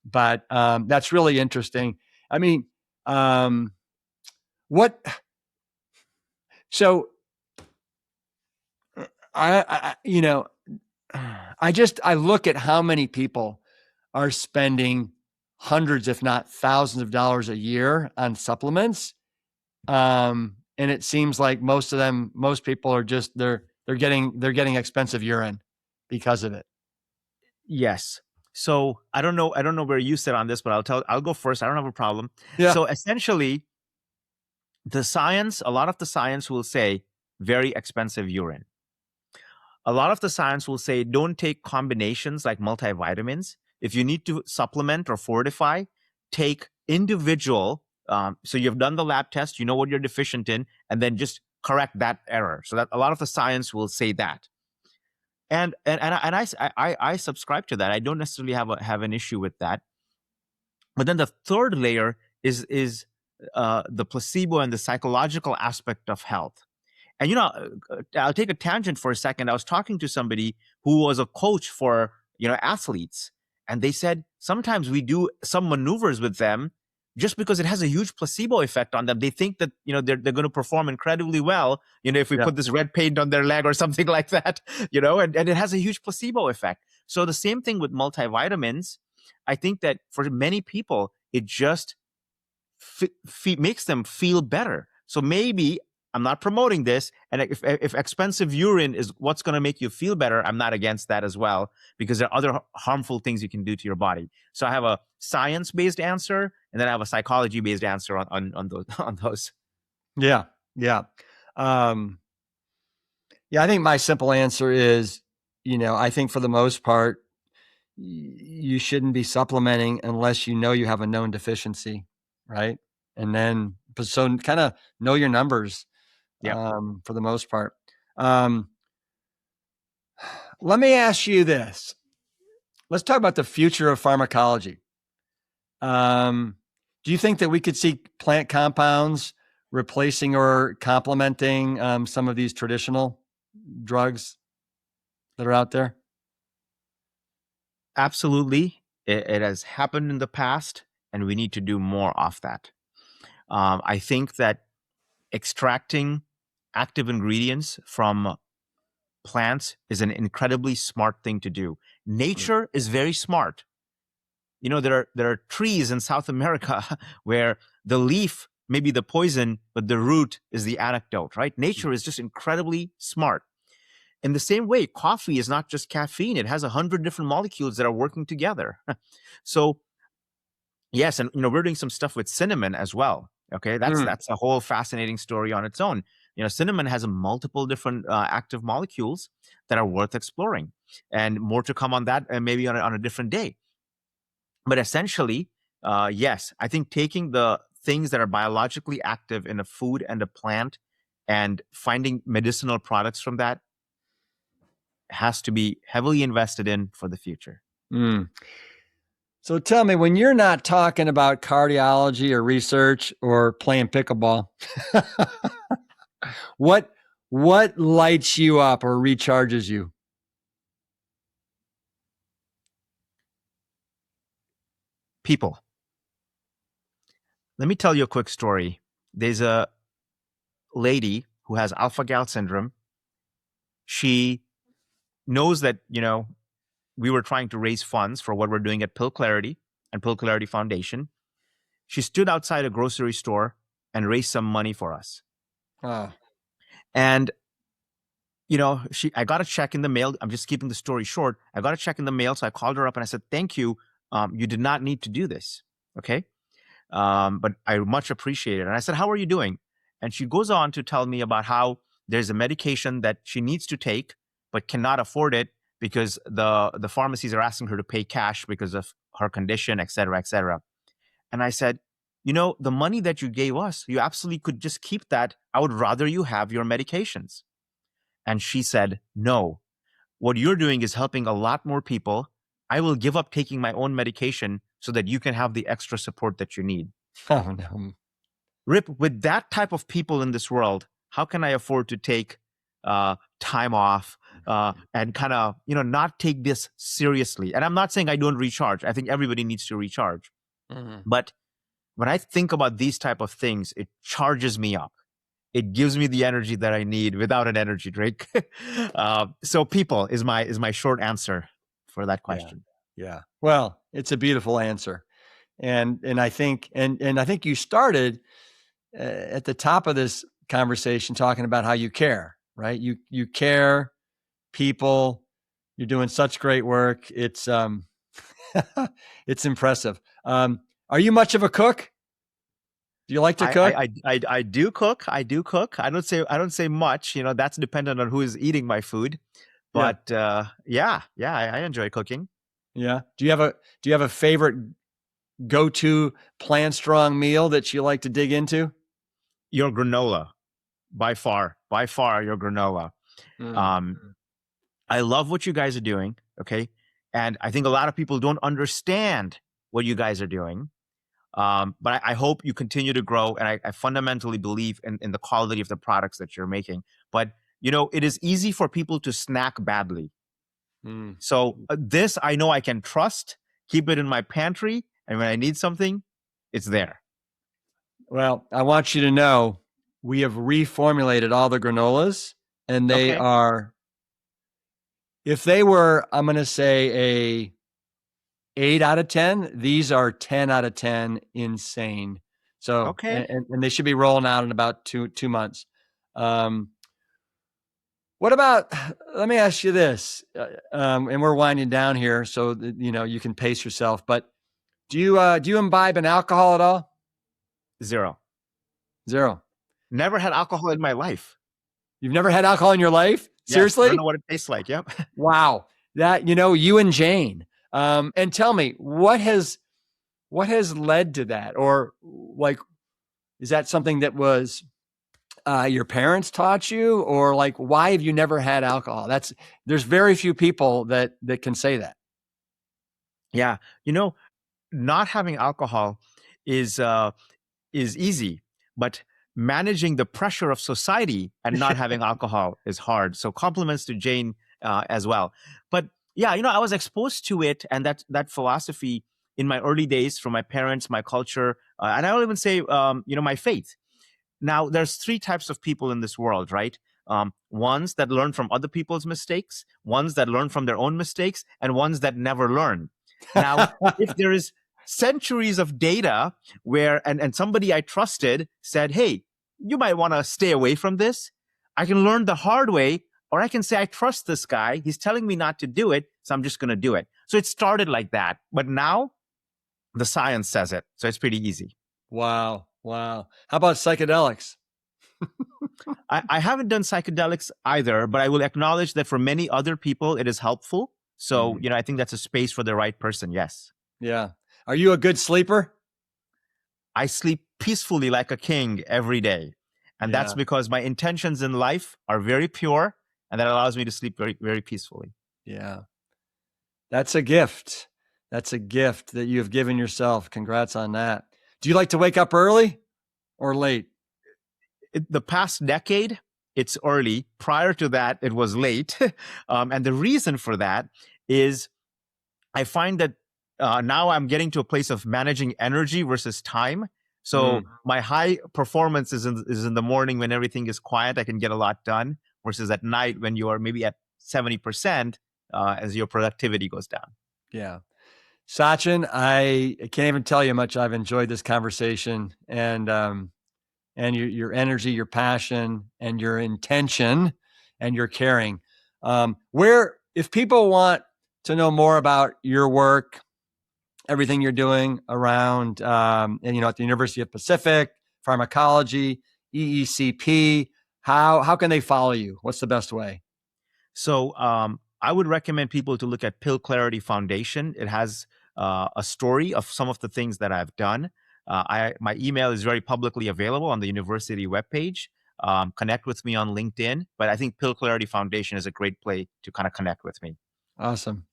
but that's really interesting. I mean, so I I look at how many people are spending hundreds, if not thousands of dollars a year on supplements. And it seems like most people are just, they're getting expensive urine because of it. Yes. So I don't know where you sit on this, but I'll go first. I don't have a problem. Yeah. So essentially, a lot of the science will say very expensive urine. A lot of the science will say don't take combinations like multivitamins. If you need to supplement or fortify, take individual. So you've done the lab test, you know what you're deficient in, and then just correct that error. So that a lot of the science will say that. And I subscribe to that. I don't necessarily have an issue with that. But then the third layer is the placebo and the psychological aspect of health. And I'll take a tangent for a second. I was talking to somebody who was a coach for athletes, and they said sometimes we do some maneuvers with them just because it has a huge placebo effect on them. They think that they're going to perform incredibly well. If we put this red paint on their leg or something like that, and it has a huge placebo effect. So the same thing with multivitamins. I think that for many people, it just makes them feel better. So maybe I'm not promoting this. And if expensive urine is what's going to make you feel better, I'm not against that as well, because there are other harmful things you can do to your body. So I have a science-based answer, and then I have a psychology-based answer on those. Yeah. Yeah. I think my simple answer is, I think for the most part, you shouldn't be supplementing unless you know you have a known deficiency, right? And then, so kind of know your numbers. For the most part. Let me ask you this. Let's talk about the future of pharmacology. Do you think that we could see plant compounds replacing or complementing some of these traditional drugs that are out there? Absolutely. It has happened in the past, and we need to do more of that. I think that extracting active ingredients from plants is an incredibly smart thing to do. Nature is very smart. There are trees in South America where the leaf may be the poison, but the root is the antidote, right? Nature is just incredibly smart. In the same way, coffee is not just caffeine. It has 100 different molecules that are working together. So yes, and we're doing some stuff with cinnamon as well. Okay, that's a whole fascinating story on its own. Cinnamon has multiple different active molecules that are worth exploring, and more to come on that, maybe on a different day. But essentially, yes, I think taking the things that are biologically active in a food and a plant and finding medicinal products from that has to be heavily invested in for the future. So tell me, when you're not talking about cardiology or research or playing pickleball, what lights you up or recharges you? People. Let me tell you a quick story. There's a lady who has alpha-gal syndrome. She knows that, we were trying to raise funds for what we're doing at Pill Clarity and Pill Clarity Foundation. She stood outside a grocery store and raised some money for us. And, I got a check in the mail. I'm just keeping the story short. I got a check in the mail. So I called her up and I said, thank you. You did not need to do this. Okay. But I much appreciate it. And I said, how are you doing? And she goes on to tell me about how there's a medication that she needs to take, but cannot afford it because the pharmacies are asking her to pay cash because of her condition, et cetera, et cetera. And I said, the money that you gave us, you absolutely could just keep that. I would rather you have your medications. And she said, no, what you're doing is helping a lot more people. I will give up taking my own medication so that you can have the extra support that you need. Oh, no. Rip, with that type of people in this world, how can I afford to take time off and kind of, not take this seriously? And I'm not saying I don't recharge. I think everybody needs to recharge. But when I think about these type of things, it charges me up. it gives me the energy that I need without an energy drink. So people is my short answer for that Yeah. question. Yeah. Well, it's a beautiful answer. And I think I think you started at the top of this conversation talking about how you care, right? You care, people, you're doing such great work. It's it's impressive. Are you much of a cook? Do you like to cook? I do cook. I do cook. I don't say much. You know, that's dependent on who is eating my food. Yeah. But I enjoy cooking. Yeah. Do you have a favorite go-to plant strong meal that you like to dig into? Your granola, by far your granola. Um, I love what you guys are doing. Okay, and I think a lot of people don't understand what you guys are doing. But I hope you continue to grow, and I fundamentally believe in the quality of the products that you're making. But you know, it is easy for people to snack badly. So this I know I can trust, keep it in my pantry, and when I need something, it's there. Well, I want you to know we have reformulated all the granolas, and they Okay. are, if they were, I'm going to say a 8 out of 10, these are 10 out of 10 insane. So, Okay. and they should be rolling out in about two months. What about, let me ask you this, and we're winding down here so that, you know, you can pace yourself, but do you imbibe in alcohol at all? Zero. Never had alcohol in my life. You've never had alcohol in your life? Yes, Seriously? I don't know what it tastes like. Yep. Wow. That, you know, you and Jane. And tell me, what has led to that? Or like, is that something that was your parents taught you? Or like, why have you never had alcohol? There's very few people that can say that. Yeah. You know, not having alcohol is easy, but managing the pressure of society and not having alcohol is hard. So compliments to Jane as well. But yeah, you know, I was exposed to it and that philosophy in my early days from my parents, my culture, and I will even say, you know, my faith. Now, there's three types of people in this world, right? Ones that learn from other people's mistakes, ones that learn from their own mistakes, and ones that never learn. Now, if there is centuries of data where, and somebody I trusted said, hey, you might want to stay away from this, I can learn the hard way, or I can say, I trust this guy. He's telling me not to do it, so I'm just going to do it. So it started like that. But now the science says it. So it's pretty easy. Wow. How about psychedelics? I haven't done psychedelics either, but I will acknowledge that for many other people, it is helpful. So, you know, I think that's a space for the right person. Yes. Yeah. Are you a good sleeper? I sleep peacefully like a king every day. And that's because my intentions in life are very pure, and that allows me to sleep very, very peacefully. Yeah. That's a gift. That's a gift that you have given yourself. Congrats on that. Do you like to wake up early or late? The past decade, it's early. Prior to that, it was late. And the reason for that is I find that now I'm getting to a place of managing energy versus time. So my high performance is in the morning when everything is quiet. I can get a lot done versus at night when you are maybe at 70% as your productivity goes down. Yeah. Sachin, I can't even tell you how much I've enjoyed this conversation and your energy, your passion, and your intention, and your caring. Where, if people want to know more about your work, everything you're doing around, and you know, at the University of Pacific, pharmacology, EECP, how can they follow you? What's the best way? So I would recommend people to look at Pill Clarity Foundation. It has a story of some of the things that I've done. My email is very publicly available on the university webpage. Connect with me on LinkedIn. But I think Pill Clarity Foundation is a great place to kind of connect with me. Awesome.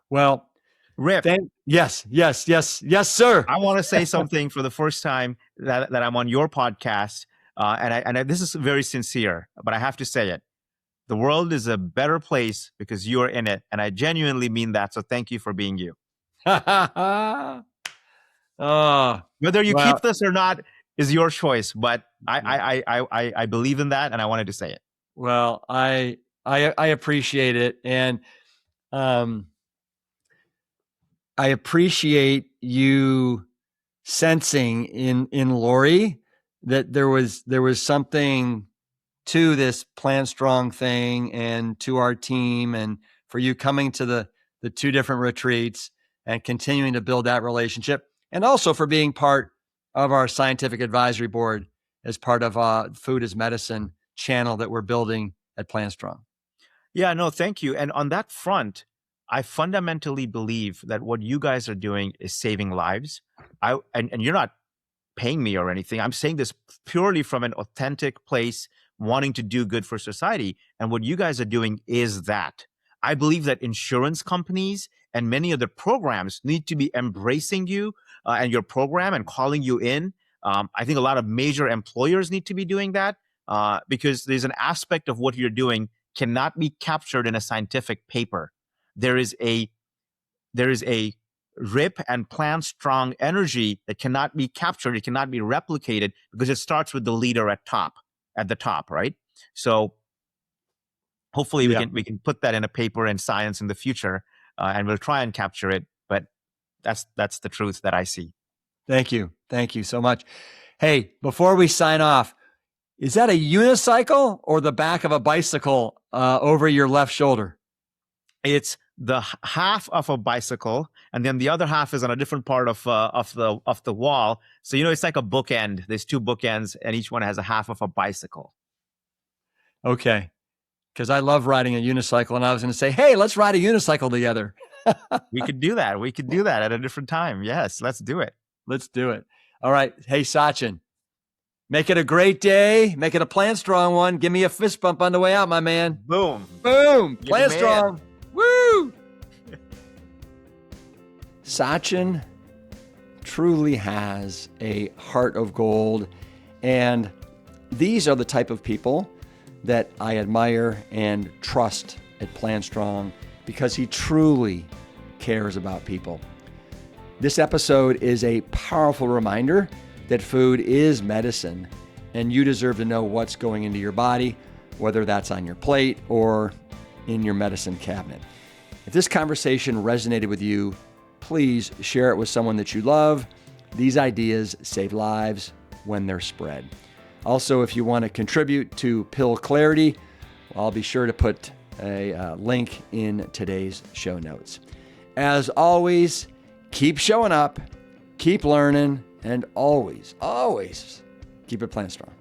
Well, Rip. Yes, sir. I want to say something for the first time that I'm on your podcast. This is very sincere, but I have to say it. The world is a better place because you're in it. And I genuinely mean that. So thank you for being you. Whether you keep this or not, is your choice, but I believe in that, and I wanted to say it. Well, I appreciate it, and I appreciate you sensing in Lori that there was something to this Plant Strong thing and to our team, and for you coming to the two different retreats and continuing to build that relationship, and also for being part of our scientific advisory board as part of Food as Medicine channel that we're building at Plant Strong. Yeah, no, thank you. And on that front, I fundamentally believe that what you guys are doing is saving lives. And you're not paying me or anything. I'm saying this purely from an authentic place, wanting to do good for society. And what you guys are doing is that. I believe that insurance companies and many other programs need to be embracing you and your program and calling you in. I think a lot of major employers need to be doing that because there's an aspect of what you're doing cannot be captured in a scientific paper. There is a RIP and Plant Strong energy that cannot be captured. It cannot be replicated because it starts with the leader at the top, right? So hopefully we can put that in a paper in Science in the future, and we'll try and capture it. But that's the truth that I see. Thank you so much. Hey, before we sign off, is that a unicycle or the back of a bicycle over your left shoulder? It's the half of a bicycle, and then the other half is on a different part of the wall. So it's like a bookend. There's two bookends, and each one has a half of a bicycle. Okay, because I love riding a unicycle, and I was going to say, hey, let's ride a unicycle together. We could do that. We could do that at a different time. Yes, let's do it. Let's do it. All right. Hey, Sachin, make it a great day. Make it a Plant Strong one. Give me a fist bump on the way out, my man. Boom. Boom. Plant Strong. Woo! Sachin truly has a heart of gold, and these are the type of people that I admire and trust at Plant Strong because he truly cares about people. This episode is a powerful reminder that food is medicine, and you deserve to know what's going into your body, whether that's on your plate or in your medicine cabinet. If this conversation resonated with you, please share it with someone that you love. These ideas save lives when they're spread. Also, if you want to contribute to Pill Clarity, I'll be sure to put a link in today's show notes. As always, keep showing up, keep learning, and always, always keep it Plant Strong.